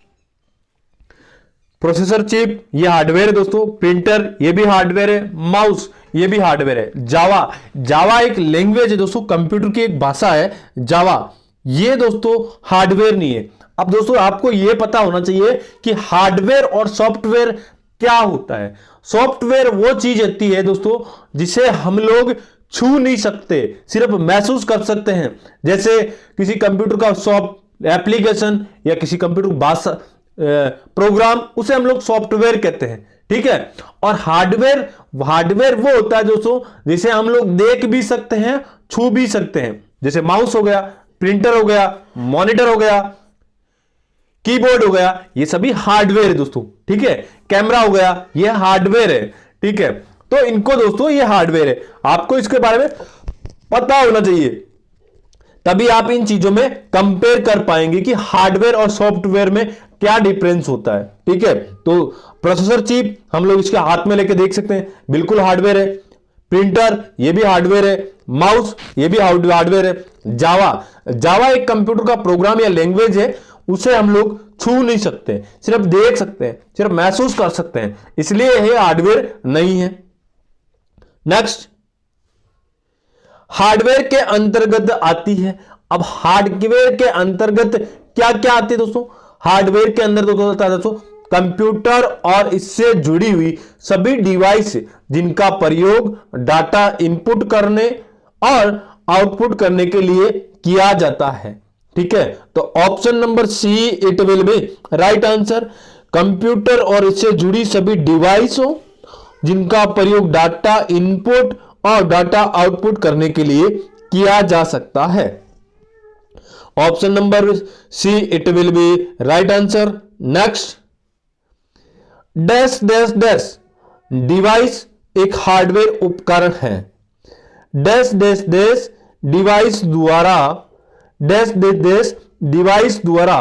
प्रोसेसर चिप ये हार्डवेयर है दोस्तों। प्रिंटर ये भी हार्डवेयर है। माउस ये भी हार्डवेयर है। जावा एक लैंग्वेज है दोस्तों, कंप्यूटर की एक भाषा है जावा। ये दोस्तों हार्डवेयर नहीं है। अब दोस्तों आपको ये पता होना चाहिए कि हार्डवेयर और सॉफ्टवेयर क्या होता है। सॉफ्टवेयर वो चीज होती है दोस्तों जिसे हम लोग छू नहीं सकते, सिर्फ महसूस कर सकते हैं। जैसे किसी कंप्यूटर का सॉफ्ट एप्लीकेशन या किसी कंप्यूटर भाषा प्रोग्राम, उसे हम लोग सॉफ्टवेयर कहते हैं। ठीक है, और हार्डवेयर वो होता है दोस्तों जिसे हम लोग देख भी सकते हैं, छू भी सकते हैं। जैसे माउस हो गया, प्रिंटर हो गया, मॉनिटर हो गया, कीबोर्ड हो गया, ये सभी हार्डवेयर है दोस्तों। ठीक है, कैमरा हो गया, ये हार्डवेयर है। ठीक है, तो इनको दोस्तों ये हार्डवेयर है, आपको इसके बारे में पता होना चाहिए, तभी आप इन चीजों में कंपेयर कर पाएंगे कि हार्डवेयर और सॉफ्टवेयर में क्या डिफरेंस होता है। ठीक है, तो प्रोसेसर चिप हम लोग इसके हाथ में लेके देख सकते हैं, बिल्कुल हार्डवेयर है। प्रिंटर ये भी हार्डवेयर है। माउस ये भी हार्डवेयर है। जावा एक कंप्यूटर का प्रोग्राम या लैंग्वेज है, उसे हम लोग छू नहीं सकते, सिर्फ देख सकते हैं, सिर्फ महसूस कर सकते हैं, इसलिए यह हार्डवेयर नहीं है। नेक्स्ट, हार्डवेयर के अंतर्गत आती है। अब हार्डवेयर के अंतर्गत क्या क्या आती है दोस्तों। हार्डवेयर के अंदर दोस्तों कंप्यूटर और इससे जुड़ी हुई सभी डिवाइस जिनका प्रयोग डाटा इनपुट करने और आउटपुट करने के लिए किया जाता है। ठीक है, तो option number C, it will be right answer. Computer और इससे जुड़ी सभी डिवाइसों जिनका प्रयोग डाटा इनपुट और डाटा आउटपुट करने के लिए किया जा सकता है। Option number C, it will be right answer. Next, dash dash dash device एक हार्डवेयर उपकरण है। डैश डैश डैश डिवाइस द्वारा, डैश डैश डैश डिवाइस द्वारा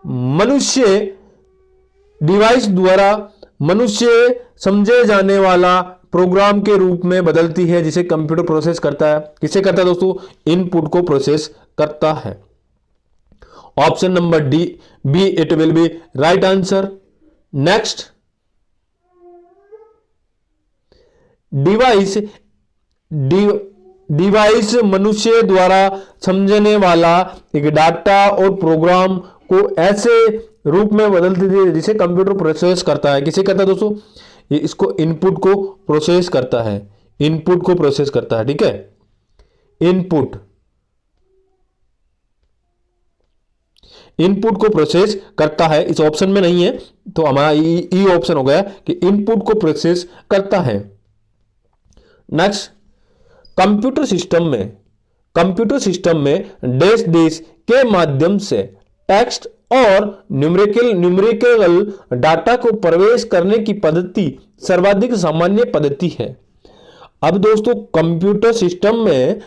मनुष्य, डिवाइस द्वारा मनुष्य समझे जाने वाला प्रोग्राम के रूप में बदलती है, जिसे कंप्यूटर प्रोसेस करता है। किसे करता है दोस्तों? इनपुट को प्रोसेस करता है। Option number D B it will be right answer. Next, device, device मनुष्य द्वारा समझने वाला एक डाटा और प्रोग्राम को ऐसे रूप में बदलती है जिसे कंप्यूटर प्रोसेस करता है। किसे करता है दोस्तों? ये इसको इनपुट को प्रोसेस करता है, इनपुट को प्रोसेस करता है। ठीक है, इनपुट, इनपुट को प्रोसेस करता है। इस ऑप्शन में नहीं है तो हमारा ई ऑप्शन हो गया कि इनपुट को प्रोसेस करता है। नेक्स्ट, कंप्यूटर सिस्टम में, कंप्यूटर सिस्टम में डैश डैश के माध्यम से टेक्स्ट और न्यूमेरिकल डाटा को प्रवेश करने की पद्धति सर्वाधिक सामान्य पद्धति है। अब दोस्तों कंप्यूटर सिस्टम में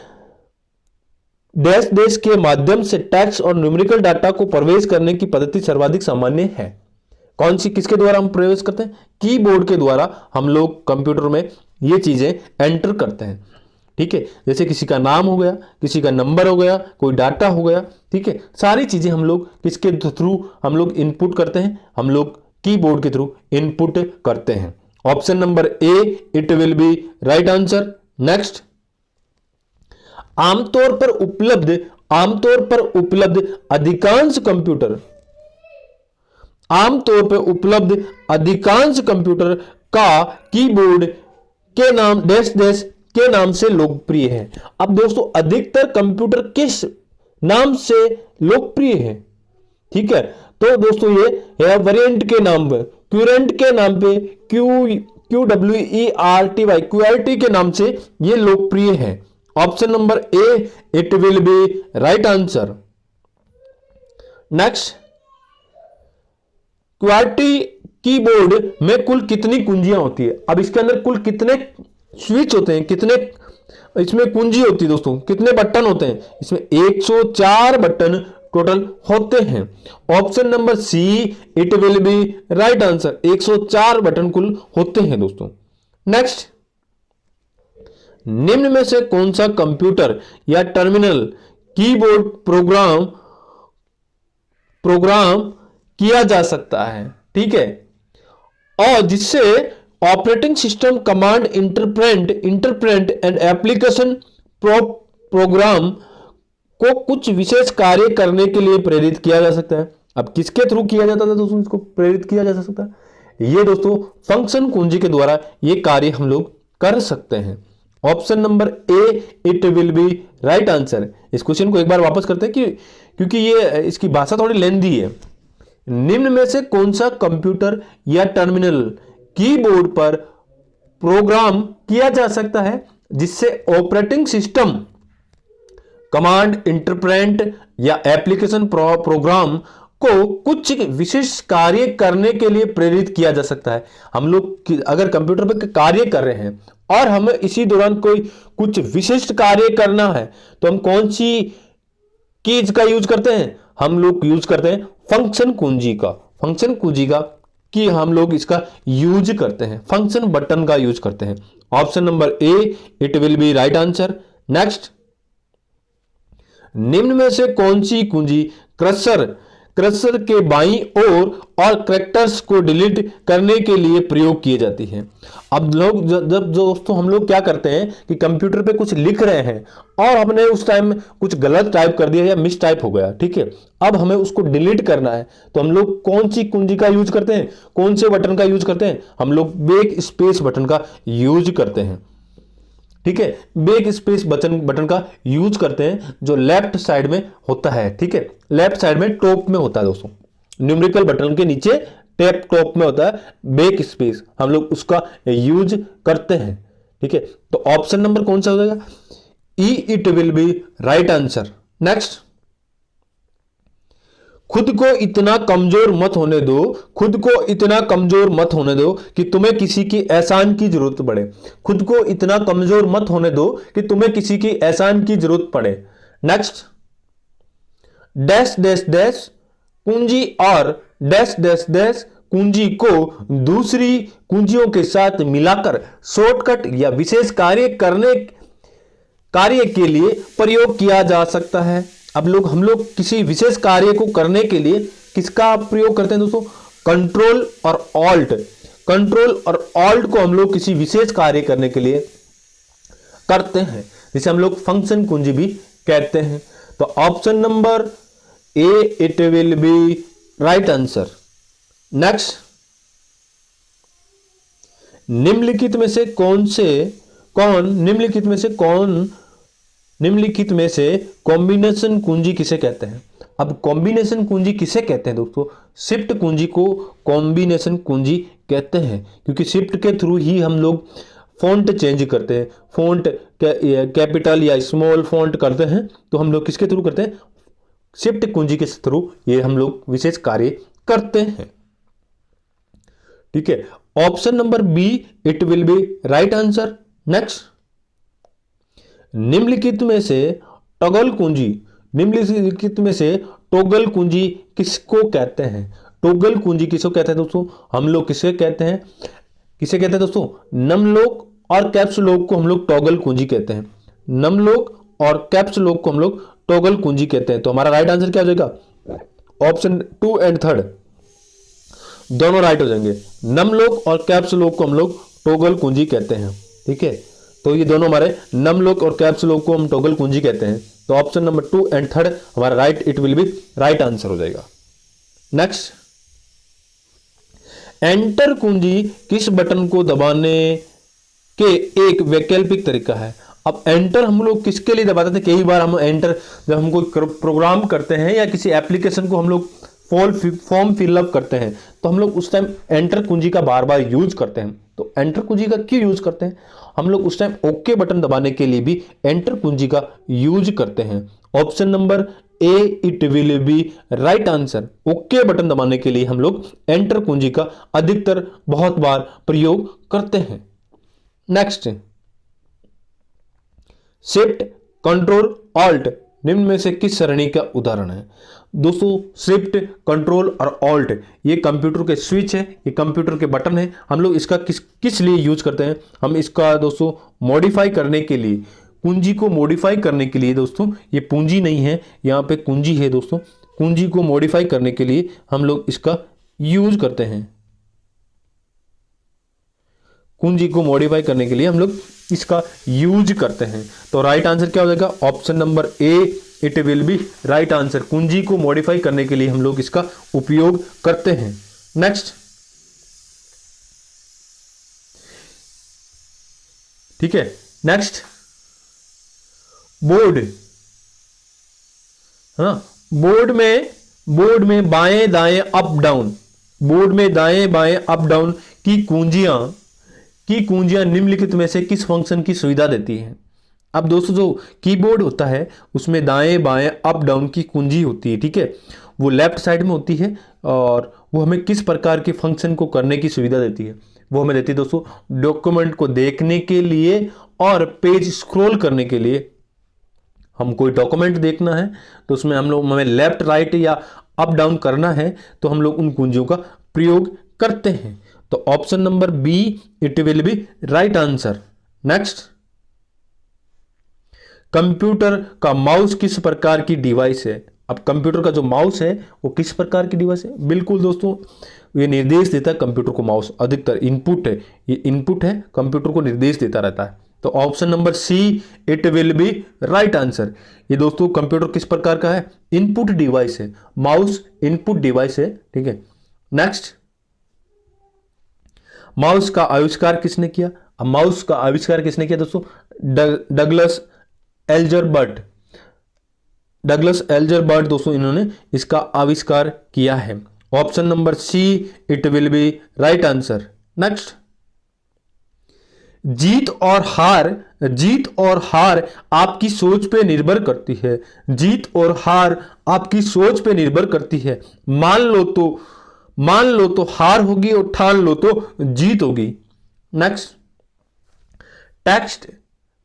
डैश डैश के माध्यम से टेक्स्ट और न्यूमेरिकल डाटा को प्रवेश करने की पद्धति सर्वाधिक सामान्य है। कौन सी, किसके द्वारा हम प्रवेश करते हैं? कीबोर्ड के द्वारा हम लोग कंप्यूटर में ये चीजें एंटर करते हैं। ठीक है, जैसे किसी का नाम हो गया, किसी का नंबर हो गया, कोई डाटा हो गया। ठीक है, सारी चीजें हम लोग किसके थ्रू हम लोग इनपुट करते हैं? हम लोग कीबोर्ड के थ्रू इनपुट करते हैं। Option number A it will be right answer. Next, आमतौर पर उपलब्ध अधिकांश कंप्यूटर, आमतौर पर उपलब्ध अधिकांश कंप्यूटर का कीबोर्ड के नाम डैश डैश के नाम से लोकप्रिय है। अब दोस्तों अधिकतर कंप्यूटर किस नाम से लोकप्रिय है? ठीक है, तो दोस्तों ये है वेरिएंट के नाम पे, क्यूरेंट के नाम पे, QWERTY, क्यूआरटी के नाम से ये लोकप्रिय है। Option number A it will be right answer. Next, QRT keyboard में कुल कितनी कुंजियां होती है? अब इसके अंदर कुल कितने स्विच होते हैं, कितने इसमें कुंजी होती है दोस्तों, कितने बटन होते हैं? इसमें 104 बटन टोटल होते हैं। Option number C it will be right answer. 104 button कुल होते हैं दोस्तों। नेक्स्ट, निम्न में से कौन सा कंप्यूटर या टर्मिनल कीबोर्ड प्रोग्राम किया जा सकता है? ठीक है, और जिससे operating system command interpret and application program को कुछ विशेष कार्य करने के लिए प्रेरित किया जा सकता है। अब किसके थ्रू किया जाता था दोस्तों? इसको प्रेरित किया जा सकता है ये दोस्तों फंक्शन कुंजी के द्वारा ये कार्य हम लोग कर सकते हैं। Option number A it will be right answer. इस क्वेश्चन को एक बार वापस करते हैं क्योंकि ये इसकी भाषा थोड़ी लेंदी है। निम्न में से कौन सा कंप्यूटर या टर्मिनल कीबोर्ड पर प्रोग्राम किया जा सकता है जिससे ऑपरेटिंग सिस्टम कमांड इंटरप्रेट या एप्लीकेशन प्रोग्राम को कुछ विशेष कार्य करने के लिए प्रेरित किया जा सकता है? हम लोग अगर कंप्यूटर पर कार्य कर रहे हैं और हमें इसी दौरान कोई कुछ विशिष्ट कार्य करना है तो हम कौन सी कीज का यूज करते हैं? हम लोग यूज करते हैं फंक्शन कुंजी का, फंक्शन कुंजी का कि हम लोग इसका यूज करते हैं, फंक्शन बटन का यूज करते हैं। Option number A it will be right answer. Next, निम्न में से कौन सी कुंजी क्रसर के बाईं ओर और कैरेक्टर्स को डिलीट करने के लिए प्रयोग की जाती है? अब लोग जब दोस्तों हम लोग क्या करते हैं कि कंप्यूटर पे कुछ लिख रहे हैं और हमने उस टाइम कुछ गलत टाइप कर दिया या मिस टाइप हो गया, ठीक है, अब हमें उसको डिलीट करना है तो हम लोग कौन सी कुंजी का यूज करते हैं, कौन से बटन का यूज करते हैं? हम लोग बैक स्पेस बटन का यूज करते हैं। ठीक है, बैक स्पेस बटन का यूज करते हैं जो लेफ्ट साइड में होता है। ठीक है, लेफ्ट साइड में टॉप में होता है दोस्तों, न्यूमेरिकल बटन के नीचे टॉप में होता है बैक स्पेस, हम लोग उसका यूज करते हैं। ठीक है, तो ऑप्शन नंबर कौन सा हो जाएगा? E it will be right answer. Next, खुद को इतना कमजोर मत होने दो, खुद को इतना कमजोर मत होने दो कि तुम्हें किसी की एहसान की जरूरत पड़े। खुद को इतना कमजोर मत होने दो कि तुम्हें किसी की एहसान की जरूरत पड़े। नेक्स्ट, डैश डैश डैश कुंजी और डैश डैश डैश कुंजी को दूसरी कुंजियों के साथ मिलाकर शॉर्टकट या विशेष कार्य के लिए प्रयोग किया जा सकता है। अब हम लोग किसी विशेष कार्य को करने के लिए किसका प्रयोग करते हैं दोस्तों? कंट्रोल और ऑल्ट। कंट्रोल और ऑल्ट को हम लोग किसी विशेष कार्य करने के लिए करते हैं, जिसे हम लोग फंक्शन कुंजी भी कहते हैं। तो option number A it will be right answer. Next, निम्नलिखित में से कॉम्बिनेशन कुंजी किसे कहते हैं? अब कॉम्बिनेशन कुंजी किसे कहते हैं दोस्तों? शिफ्ट कुंजी को कॉम्बिनेशन कुंजी कहते हैं, क्योंकि शिफ्ट के थ्रू ही हम लोग फॉन्ट चेंज करते हैं। फॉन्ट कैपिटल या स्मॉल फॉन्ट करते हैं, तो हम लोग किसके थ्रू करते हैं? शिफ्ट कुंजी के थ्रू ये हम लोग विशेष कार्य करते हैं। ठीक है, option number B it will be right answer. Next, निम्नलिखित में से टॉगल कुंजी किसको कहते हैं? टॉगल कुंजी किसको कहते हैं दोस्तों? हम लोग किसे कहते हैं दोस्तों? नम लॉक और कैप्स लॉक को हम लोग टॉगल कुंजी कहते हैं। नम लॉक और कैप्स लॉक को हम लोग टॉगल कुंजी कहते हैं। तो हमारा राइट आंसर क्या हो जाएगा? ऑप्शन 2 एंड 3 दोनों राइट हो जाएंगे। नम लॉक और कैप्स लॉक को हम लोग टॉगल कुंजी कहते हैं। ठीक है, तो ये दोनों हमारे नम लॉक और कैप्स लॉक को हम टॉगल कुंजी कहते हैं। तो ऑप्शन नंबर 2 एंड 3 हमारा right, it will be right answer हो जाएगा। नेक्स्ट, एंटर कुंजी किस बटन को दबाने के एक वैकल्पिक तरीका है? अब एंटर हम लोग किसके लिए दबाते थे? कई बार हम एंटर जब हम कोई प्रोग्राम करते हैं या किसी एप्लीकेशन को हम लोग फॉर्म फिलअप करते हैं, तो हम लोग उस टाइम एंटर कुंजी का बार बार यूज करते हैं। तो एंटर कुंजी का क्यों यूज करते हैं? हम लोग उस टाइम ओके बटन दबाने के लिए भी एंटर कुंजी का यूज करते हैं। Option number A it will be right answer. Okay button दबाने के लिए हम लोग एंटर कुंजी का अधिकतर बहुत बार प्रयोग करते हैं। नेक्स्ट, शिफ्ट, कंट्रोल, ऑल्ट निम्न में से किस सरणी का उदाहरण है? दोस्तों, शिफ्ट, कंट्रोल और ऑल्ट ये कंप्यूटर के स्विच है, ये कंप्यूटर के बटन है। हम लोग इसका किस लिए यूज करते हैं? हम इसका दोस्तों मॉडिफाई करने के लिए, कुंजी को मॉडिफाई करने के लिए दोस्तों, ये पूंजी नहीं है, यहाँ पे कुंजी है दोस्तों। कुंजी को मॉडिफाई करने के लिए हम लोग इसका यूज करते हैं। कुंजी को मॉडिफाई करने के लिए हम लोग इसका यूज करते हैं। तो राइट आंसर क्या हो जाएगा? Option number A it will be right answer. कुंजी को मॉडिफाई करने के लिए हम लोग इसका उपयोग करते हैं। नेक्स्ट, ठीक है, नेक्स्ट, बोर्ड, हाँ, बोर्ड में बाएं दाएं अप डाउन, बोर्ड में दाएं बाएं अप डाउन की कुंजियां निम्नलिखित में से किस फंक्शन की सुविधा देती हैं? अब दोस्तों, जो कीबोर्ड होता है उसमें दाएं बाएं अप डाउन की कुंजी होती है। ठीक है, वो लेफ्ट साइड में होती है और वो हमें किस प्रकार के फंक्शन को करने की सुविधा देती है? वो हमें देती है दोस्तों डॉक्यूमेंट को देखने के लिए और पेज स्क्रॉल करने के लिए। हम कोई डॉक्यूमेंट देखना है तो उसमें हमें लेफ्ट राइट या अप डाउन करना है, तो हम लोग उन कुंजियों का प्रयोग करते हैं। तो option number B it will be right answer. Next, computer का माउस किस प्रकार की डिवाइस है? अब कंप्यूटर का जो माउस है वो किस प्रकार की डिवाइस है? बिल्कुल दोस्तों, ये निर्देश देता है कंप्यूटर को। माउस अधिकतर इनपुट है, ये इनपुट है, कंप्यूटर को निर्देश देता रहता है। तो option number C it will be right answer. ये दोस्तों कंप्यूटर किस प्रकार का है? इनपुट डिवाइस है, माउस इनपुट डिवाइस है। ठीक है, नेक्स्ट, माउस का आविष्कार किसने किया? अब माउस का आविष्कार किसने किया दोस्तों? डगलस एल्जर बर्ट दोस्तों, इन्होंने इसका आविष्कार किया है। Option number C it will be right answer. Next, जीत और हार आपकी सोच पे निर्भर करती है। जीत और हार आपकी सोच पे निर्भर करती है। मान लो तो हार होगी और ठान लो तो जीत होगी। नेक्स्ट,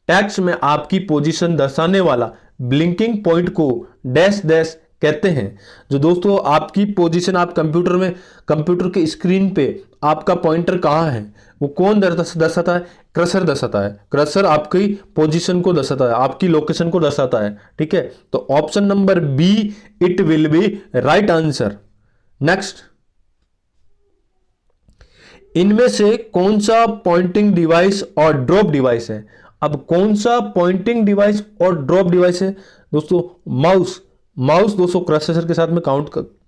टेक्स्ट में आपकी पोजीशन दर्शाने वाला ब्लिंकिंग पॉइंट को डैश डैश कहते हैं। जो दोस्तों आपकी पोजीशन, आप कंप्यूटर के स्क्रीन पे आपका पॉइंटर कहाँ है, वो कौन दर्शाता है? क्रसर दर्शाता है। क्रसर आपकी पोजीशन को दर्शाता है, आपकी लोकेशन को दर्शाता है। ठीक है, तो option number B it will be right answer. Next, इनमें से कौन सा पॉइंटिंग डिवाइस और ड्रॉप डिवाइस है? अब कौन सा पॉइंटिंग डिवाइस और ड्रॉप डिवाइस है? दोस्तों माउस दोस्तों क्रसर के साथ में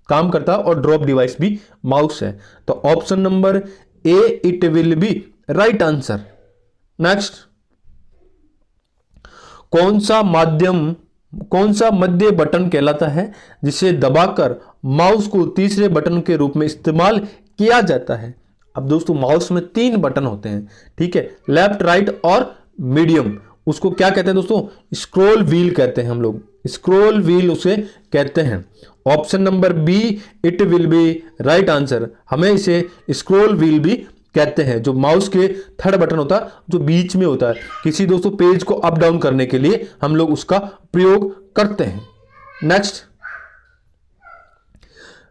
काम करता है और ड्रॉप डिवाइस भी माउस है। तो option number A it will be right answer. Next, कौन सा मध्य बटन कहलाता है जिसे दबाकर माउस को तीसरे बटन के रूप में इस्तेमाल किया जाता है? अब दोस्तों माउस में 3 बटन होते हैं। ठीक है, लेफ्ट, राइट और मीडियम। उसको क्या कहते हैं दोस्तों? स्क्रॉल व्हील कहते हैं हम लोग। स्क्रॉल व्हील उसे कहते हैं। Option number B it will be right answer. हमें इसे स्क्रॉल व्हील भी कहते हैं, जो माउस के थर्ड बटन होता है जो बीच में होता है। किसी दोस्तों पेज को अप डाउन करने के लिए हम लोग उसका प्रयोग करते हैं। नेक्स्ट,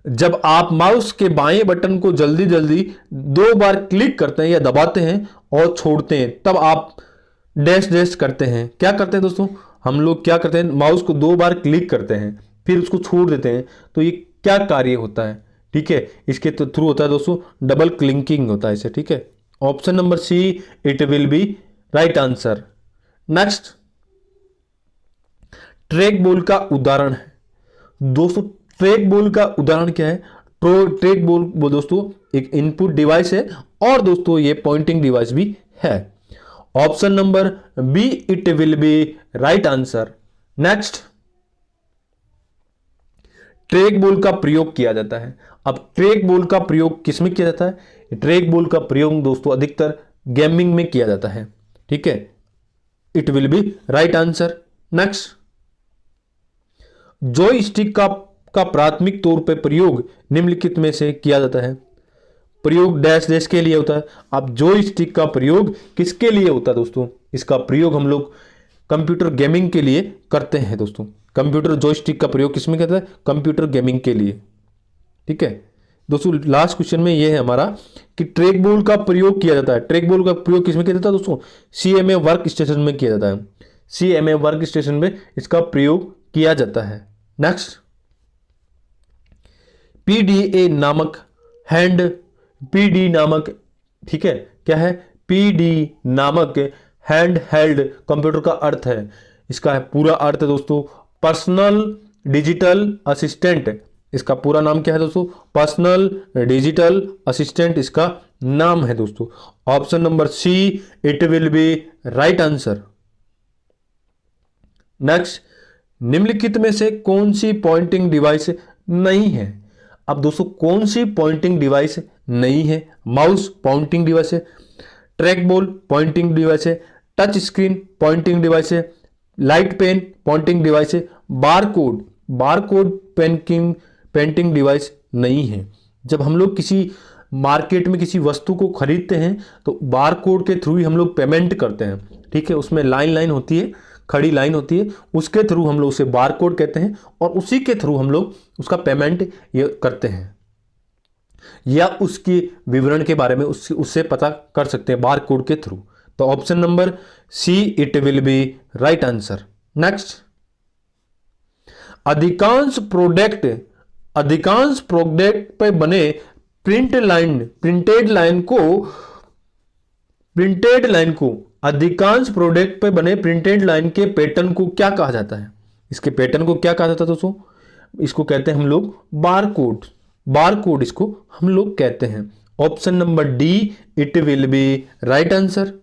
जब आप माउस के बाएं बटन को जल्दी 2 बार क्लिक करते हैं या दबाते हैं और छोड़ते हैं, तब आप डैश डैश करते हैं। क्या करते हैं दोस्तों? हम लोग क्या करते हैं, माउस को 2 बार क्लिक करते हैं फिर उसको छोड़ देते हैं। तो ये क्या कार्य होता है? ठीक है, इसके थ्रू होता है दोस्तों डबल क्लिकिंग होता है इसे। ठीक है, option number C it will be right answer. Next, track ball का उदाहरण है। दोस्तों ट्रैक बॉल का उदाहरण क्या है? ट्रैक बॉल दोस्तों एक इनपुट डिवाइस है और दोस्तों ये पॉइंटिंग डिवाइस भी है। Option number B it will be right answer. Next, track ball का प्रयोग किया जाता है। अब ट्रैक बॉल का प्रयोग किसमें किया जाता है? ट्रैक बॉल का प्रयोग दोस्तों अधिकतर गेमिंग में किया जाता है। ठीक है, it will be right answer. Next, joystick का प्राथमिक तौर पर प्रयोग निम्नलिखित में से किया जाता है। प्रयोग डैश डैश के लिए होता है। अब जॉयस्टिक का प्रयोग किसके लिए होता है दोस्तों? इसका प्रयोग हम लोग कंप्यूटर गेमिंग के लिए करते हैं दोस्तों। कंप्यूटर जॉयस्टिक का प्रयोग किसमें करता है? कंप्यूटर गेमिंग के लिए। ठीक है दोस्तों, लास्ट क्वेश्चन में यह है हमारा कि ट्रैक बॉल का प्रयोग किया जाता है। ट्रैक बॉल का प्रयोग किसमें किया जाता है दोस्तों? CMA वर्क स्टेशन में किया जाता है। CMA वर्क स्टेशन में इसका प्रयोग किया जाता है। नेक्स्ट, PDA नामक ठीक है, क्या है? PD नामक हैंड हेल्ड कंप्यूटर का अर्थ है। इसका पूरा अर्थ है दोस्तों पर्सनल डिजिटल असिस्टेंट। इसका पूरा नाम क्या है दोस्तों? पर्सनल डिजिटल असिस्टेंट इसका नाम है दोस्तों। Option number C it will be right answer. Next, निम्नलिखित में से कौन सी पॉइंटिंग डिवाइस नहीं है? अब दोस्तों कौन सी पॉइंटिंग डिवाइस नहीं है? माउस पॉइंटिंग डिवाइस है, ट्रैक बॉल पॉइंटिंग डिवाइस है, टच स्क्रीन पॉइंटिंग डिवाइस है, लाइट पेन पॉइंटिंग डिवाइस है, बारकोड पेंटिंग डिवाइस नहीं है। जब हम लोग किसी मार्केट में किसी वस्तु को खरीदते हैं तो बारकोड के थ्रू ही हम लोग पेमेंट करते हैं। ठीक है, उसमें लाइन होती है, खड़ी लाइन होती है, उसके थ्रू हम लोग उसे बारकोड कहते हैं और उसी के थ्रू हम लोग उसका पेमेंट ये करते हैं या उसके विवरण के बारे में उससे पता कर सकते हैं बारकोड के थ्रू। तो option number C it will be right answer. Next, अधिकांश प्रोडक्ट पे बने प्रिंटेड लाइन को अधिकांश प्रोडक्ट पे बने प्रिंटेड लाइन के पैटर्न को क्या कहा जाता है? इसके पैटर्न को क्या कहा जाता है दोस्तों? इसको कहते हैं हम लोग बारकोड इसको हम लोग कहते हैं। Option number D it will be right answer.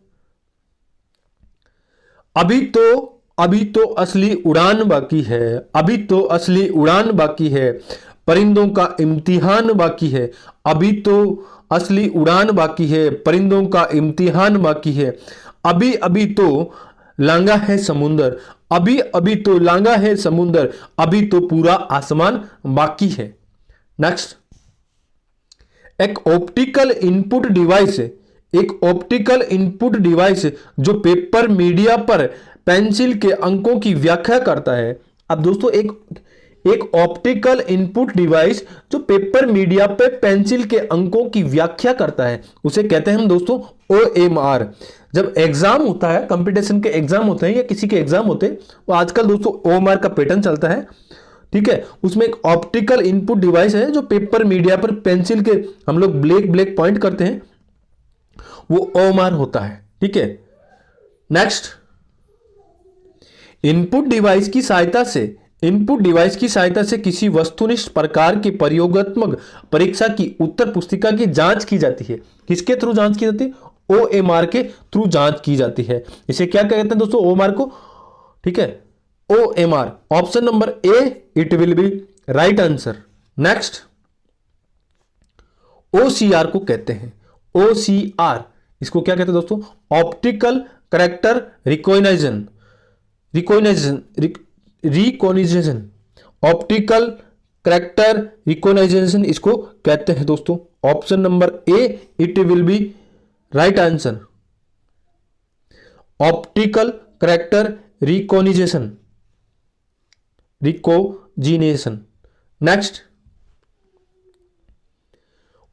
अभी तो असली उड़ान बाकी है, परिंदों का इम्तिहान बाकी है। अभी तो असली उड़ान बाकी है, परिंदों का इम्तिहान बाकी है। अभी अभी तो लांगा है समुंदर, अभी अभी तो लांगा है समुंदर, अभी तो पूरा आसमान बाकी है। नेक्स्ट, एक ऑप्टिकल इनपुट डिवाइस है, एक ऑप्टिकल इनपुट डिवाइस जो पेपर मीडिया पर पेंसिल के अंकों की व्याख्या करता है। अब दोस्तों एक ऑप्टिकल इनपुट डिवाइस जो पेपर मीडिया पे पेंसिल के अंकों की व्याख्या करता है उसे कहते हैं हम दोस्तों OMR। जब एग्जाम होता है, कंपटीशन के एग्जाम होते हैं या किसी के एग्जाम होते हैं, वो आजकल दोस्तों OMR का पैटर्न चलता है, ठीक है। उसमें एक ऑप्टिकल इनपुट डिवाइस है जो पेपर मीडिया पर पेंसिल के हम लोग ब्लैक ब्लैक पॉइंट करते हैं, वो OMR होता है, ठीक है। नेक्स्ट, इनपुट डिवाइस की सहायता से किसी वस्तुनिष्ठ प्रकार के प्रयोगात्मक परीक्षा की उत्तर पुस्तिका की जांच की जाती है। किसके थ्रू जांच की जाती है? OMR के थ्रू जांच की जाती है। इसे क्या कहते हैं दोस्तों? OMR को, ठीक है, OMR। Option number A, it will be right answer. Next, OCR को कहते हैं, OCR इसको क्या कहते हैं दोस्तों? Optical character recognition, optical character recognition इसको कहते हैं दोस्तों। Option number A, it will be right answer, optical character recognition. Next,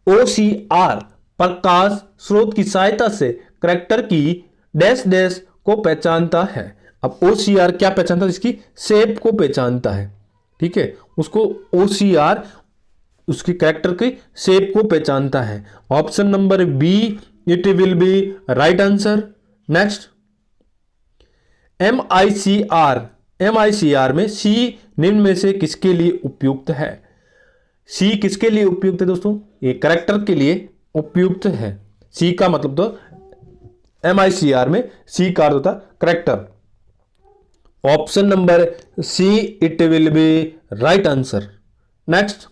OCR प्रकाश स्रोत की सहायता से कैरेक्टर की डैश डैश को पहचानता है। अब OCR क्या पहचानता है? इसकी शेप को पहचानता है, ठीक है। उसको OCR उसकी कैरेक्टर की शेप को पहचानता है। Option number B, it will be right answer. Next, MICR में सी निम्न में से किसके लिए उपयुक्त है? सी किसके लिए उपयुक्त है दोस्तों? ये कैरेक्टर के लिए उपयुक्त है। सी का मतलब तो MICR में सी का अर्थ होता character. Option number C, it will be right answer. Next,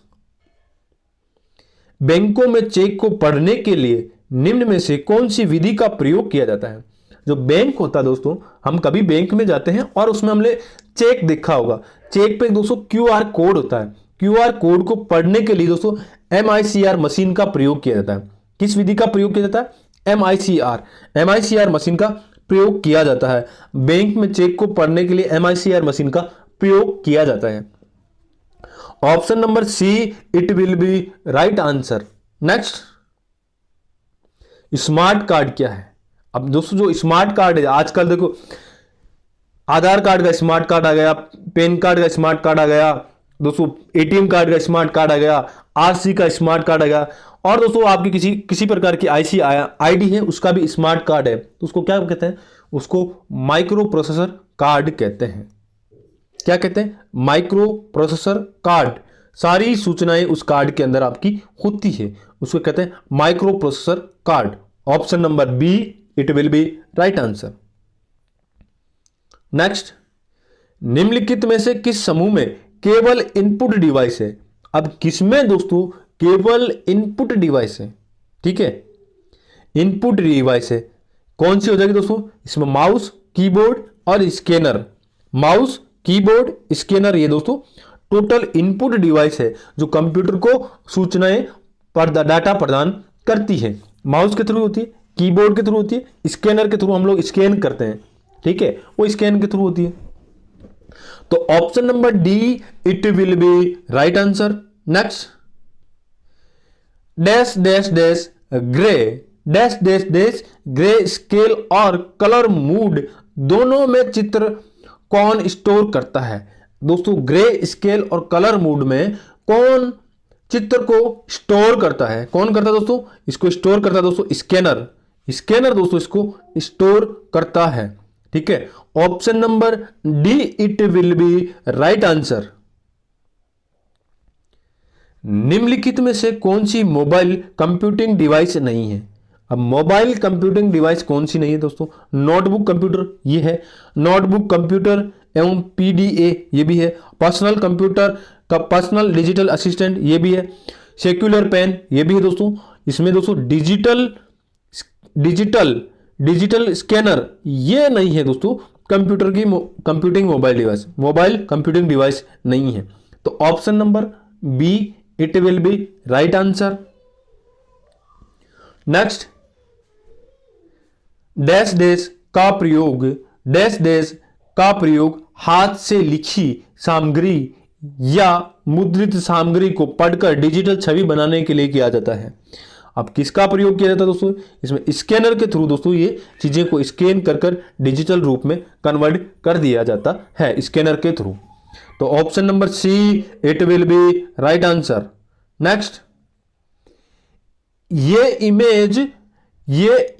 बैंकों में चेक को पढ़ने के लिए निम्न में से कौन सी विधि का प्रयोग किया जाता है? जो बैंक होता है दोस्तों, हम कभी बैंक में जाते हैं और उसमें हमने चेक देखा होगा, चेक पे दोस्तों QR कोड होता है। QR कोड को पढ़ने के लिए दोस्तों MICR मशीन का प्रयोग किया जाता है। किस विधि का प्रयोग किया जाता है? MICR मशीन का प्रयोग किया जाता है। बैंक में चेक को पढ़ने के लिए MICR मशीन का प्रयोग किया जाता है। Option number C, it will be right answer. Next, smart card क्या है? अब दोस्तों जो स्मार्ट कार्ड है, आजकल देखो आधार कार्ड का स्मार्ट कार्ड आ गया, पैन कार्ड का स्मार्ट कार्ड आ गया दोस्तों, ATM कार्ड का स्मार्ट कार्ड आ गया, RC का स्मार्ट कार्ड आ गया, और दोस्तों आपकी किसी प्रकार की ID है उसका भी स्मार्ट कार्ड है, तो उसको क्या कहते हैं? उसको माइक्रो प्रोसेसर कार्ड कहते हैं। क्या कहते हैं? Microprocessor card. सारी सूचनाएं उस कार्ड के अंदर आपकी होती है, उसको कहते हैं microprocessor card. Option number B, it will be right answer. Next, निम्नलिखित में से किस समूह में केवल इनपुट डिवाइस है? अब किसमें दोस्तों केवल इनपुट डिवाइस है? ठीक है, इनपुट डिवाइस है, कौन सी हो जाएगी दोस्तों? इसमें माउस, कीबोर्ड और स्कैनर। माउस, कीबोर्ड, स्कैनर, ये दोस्तों टोटल इनपुट डिवाइस है जो कंप्यूटर को सूचनाएं डाटा प्रदान करती है। माउस के थ्रू होती है, कीबोर्ड के थ्रू होती है, स्कैनर के थ्रू हम लोग स्कैन करते हैं, ठीक है, वो स्कैन के थ्रू होती है। तो option number D, it will be right answer. Next, dash dash dash grey, dash dash dash grey scale और कलर मूड दोनों में चित्र कौन स्टोर करता है? दोस्तों ग्रे स्केल और कलर मूड में कौन चित्र को स्टोर करता है? कौन करता है दोस्तों? इसको स्टोर करता है दोस्तों स्कैनर। स्कैनर दोस्तों इसको स्टोर करता है, ठीक है। Option number D, it will be right answer. निम्नलिखित में से कौन सी मोबाइल कंप्यूटिंग डिवाइस नहीं है? अब मोबाइल कंप्यूटिंग डिवाइस कौन सी नहीं है दोस्तों? नोटबुक कंप्यूटर ये है, नोटबुक कंप्यूटर एवं PDA ये भी है, पर्सनल कंप्यूटर का पर्सनल डिजिटल असिस्टेंट ये भी है, सेक्युलर पेन ये भी है दोस्तों। इसमें दोस्तों डिजिटल डिजिटल स्कैनर ये नहीं है दोस्तों, कंप्यूटर की computing mobile device, mobile computing device नहीं है। तो option number B it will be right answer. Next, dash dash का प्रयोग, डैश डैश का प्रयोग हाथ से लिखी सामग्री या मुद्रित सामग्री को पढ़कर डिजिटल छवि बनाने के लिए किया जाता है। अब किसका प्रयोग किया जाता है दोस्तों? इसमें स्कैनर के थ्रू दोस्तों ये चीजें को स्कैन कर कर डिजिटल रूप में कन्वर्ट कर दिया जाता है स्कैनर के थ्रू। तो option number C it will be right answer. Next, ये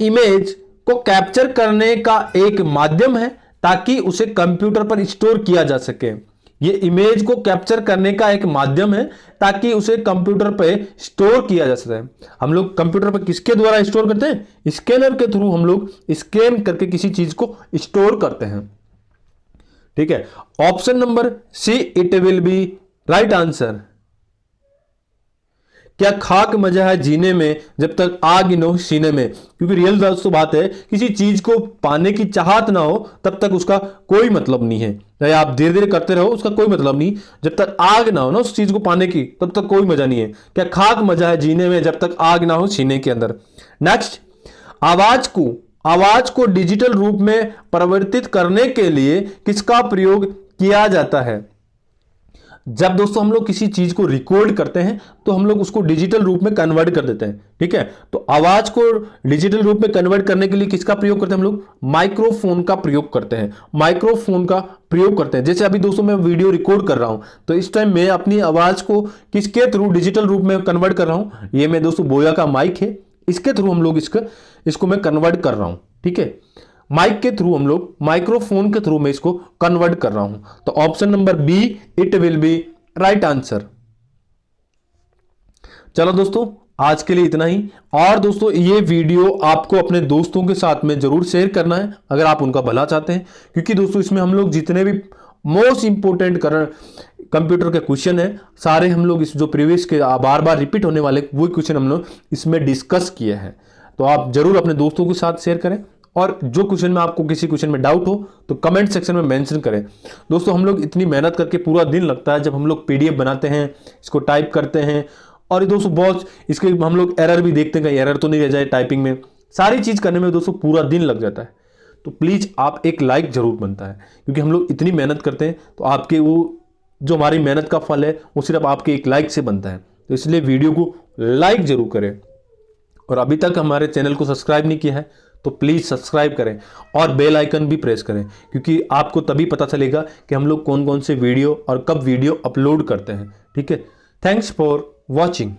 इमेज को कैप्चर करने का एक माध्यम है ताकि उसे कंप्यूटर पर स्टोर किया जा सके। ये इमेज को कैप्चर करने का एक माध्यम है ताकि उसे कंप्यूटर पर स्टोर किया जा सके। हम लोग कंप्यूटर पर किसके द्वारा स्टोर करते हैं? स्कैनर के थ्रू हम लोग स्कैन करके किसी चीज को स्टोर करते हैं। ठीक है, option number C it will be right answer. क्या खाक मजा है जीने में जब तक आग न हो सीने में? क्योंकि रियल दोस्तों बात है, किसी चीज को पाने की चाहत ना हो तब तक उसका कोई मतलब नहीं है। चाहे आप धीरे धीरे करते रहो उसका कोई मतलब नहीं, जब तक आग ना हो ना उस चीज को पाने की तब तक कोई मजा नहीं है। क्या खाक मजा है जीने में जब तक आग ना हो सीने के अंदर। नेक्स्ट, आवाज को डिजिटल रूप में परिवर्तित करने के लिए किसका प्रयोग किया जाता है? जब दोस्तों हम लोग किसी चीज को रिकॉर्ड करते हैं तो हम लोग उसको डिजिटल रूप में कन्वर्ट कर देते हैं। ठीक है, तो आवाज को डिजिटल रूप में कन्वर्ट करने के लिए किसका प्रयोग करते हैं हम लोग? माइक्रोफोन का प्रयोग करते हैं। माइक्रोफोन का प्रयोग करते हैं। जैसे अभी दोस्तों मैं वीडियो रिकॉर्ड कर रहा हूं तो इस टाइम मैं अपनी आवाज को किसके थ्रू डिजिटल रूप में कन्वर्ट कर रहा हूं? ये मैं दोस्तों बोया का माइक है, इसके थ्रू हम लोग इसको मैं कन्वर्ट कर रहा हूं। ठीक है, माइक के थ्रू हम लोग माइक्रोफोन के थ्रू मैं इसको कन्वर्ट कर रहा हूं। तो option number B it will be right answer. चलो दोस्तों आज के लिए इतना ही। और दोस्तों ये वीडियो आपको अपने दोस्तों के साथ में जरूर शेयर करना है अगर आप उनका भला चाहते हैं, क्योंकि दोस्तों इसमें हम लोग जितने भी मोस्ट इंपोर्टेंट कंप्यूटर के क्वेश्चन है सारे हम लोग इस जो प्रीवियस के बार बार रिपीट होने वाले वही क्वेश्चन हम लोग इसमें डिस्कस किए हैं। तो आप जरूर अपने दोस्तों के साथ शेयर करें और जो क्वेश्चन में आपको किसी क्वेश्चन में डाउट हो तो कमेंट सेक्शन में मेंशन करें। दोस्तों हम लोग इतनी मेहनत करके पूरा दिन लगता है जब हम लोग पीडीएफ बनाते हैं, इसको टाइप करते हैं, और दोस्तों बहुत इसके हम लोग एरर भी देखते हैं कहीं एरर तो नहीं रह जाए टाइपिंग में। सारी चीज करने में दोस्तों पूरा दिन लग जाता है। तो प्लीज आप एक लाइक जरूर बनता है, क्योंकि हम लोग इतनी मेहनत करते हैं तो आपके वो जो हमारी मेहनत का फल है वो सिर्फ आपके एक लाइक से बनता है। तो इसलिए वीडियो को लाइक जरूर करें, और अभी तक हमारे चैनल को सब्सक्राइब नहीं किया है तो प्लीज सब्सक्राइब करें और बेल आइकन भी प्रेस करें, क्योंकि आपको तभी पता चलेगा कि हम लोग कौन कौन से वीडियो और कब वीडियो अपलोड करते हैं। ठीक है, थैंक्स फॉर वॉचिंग।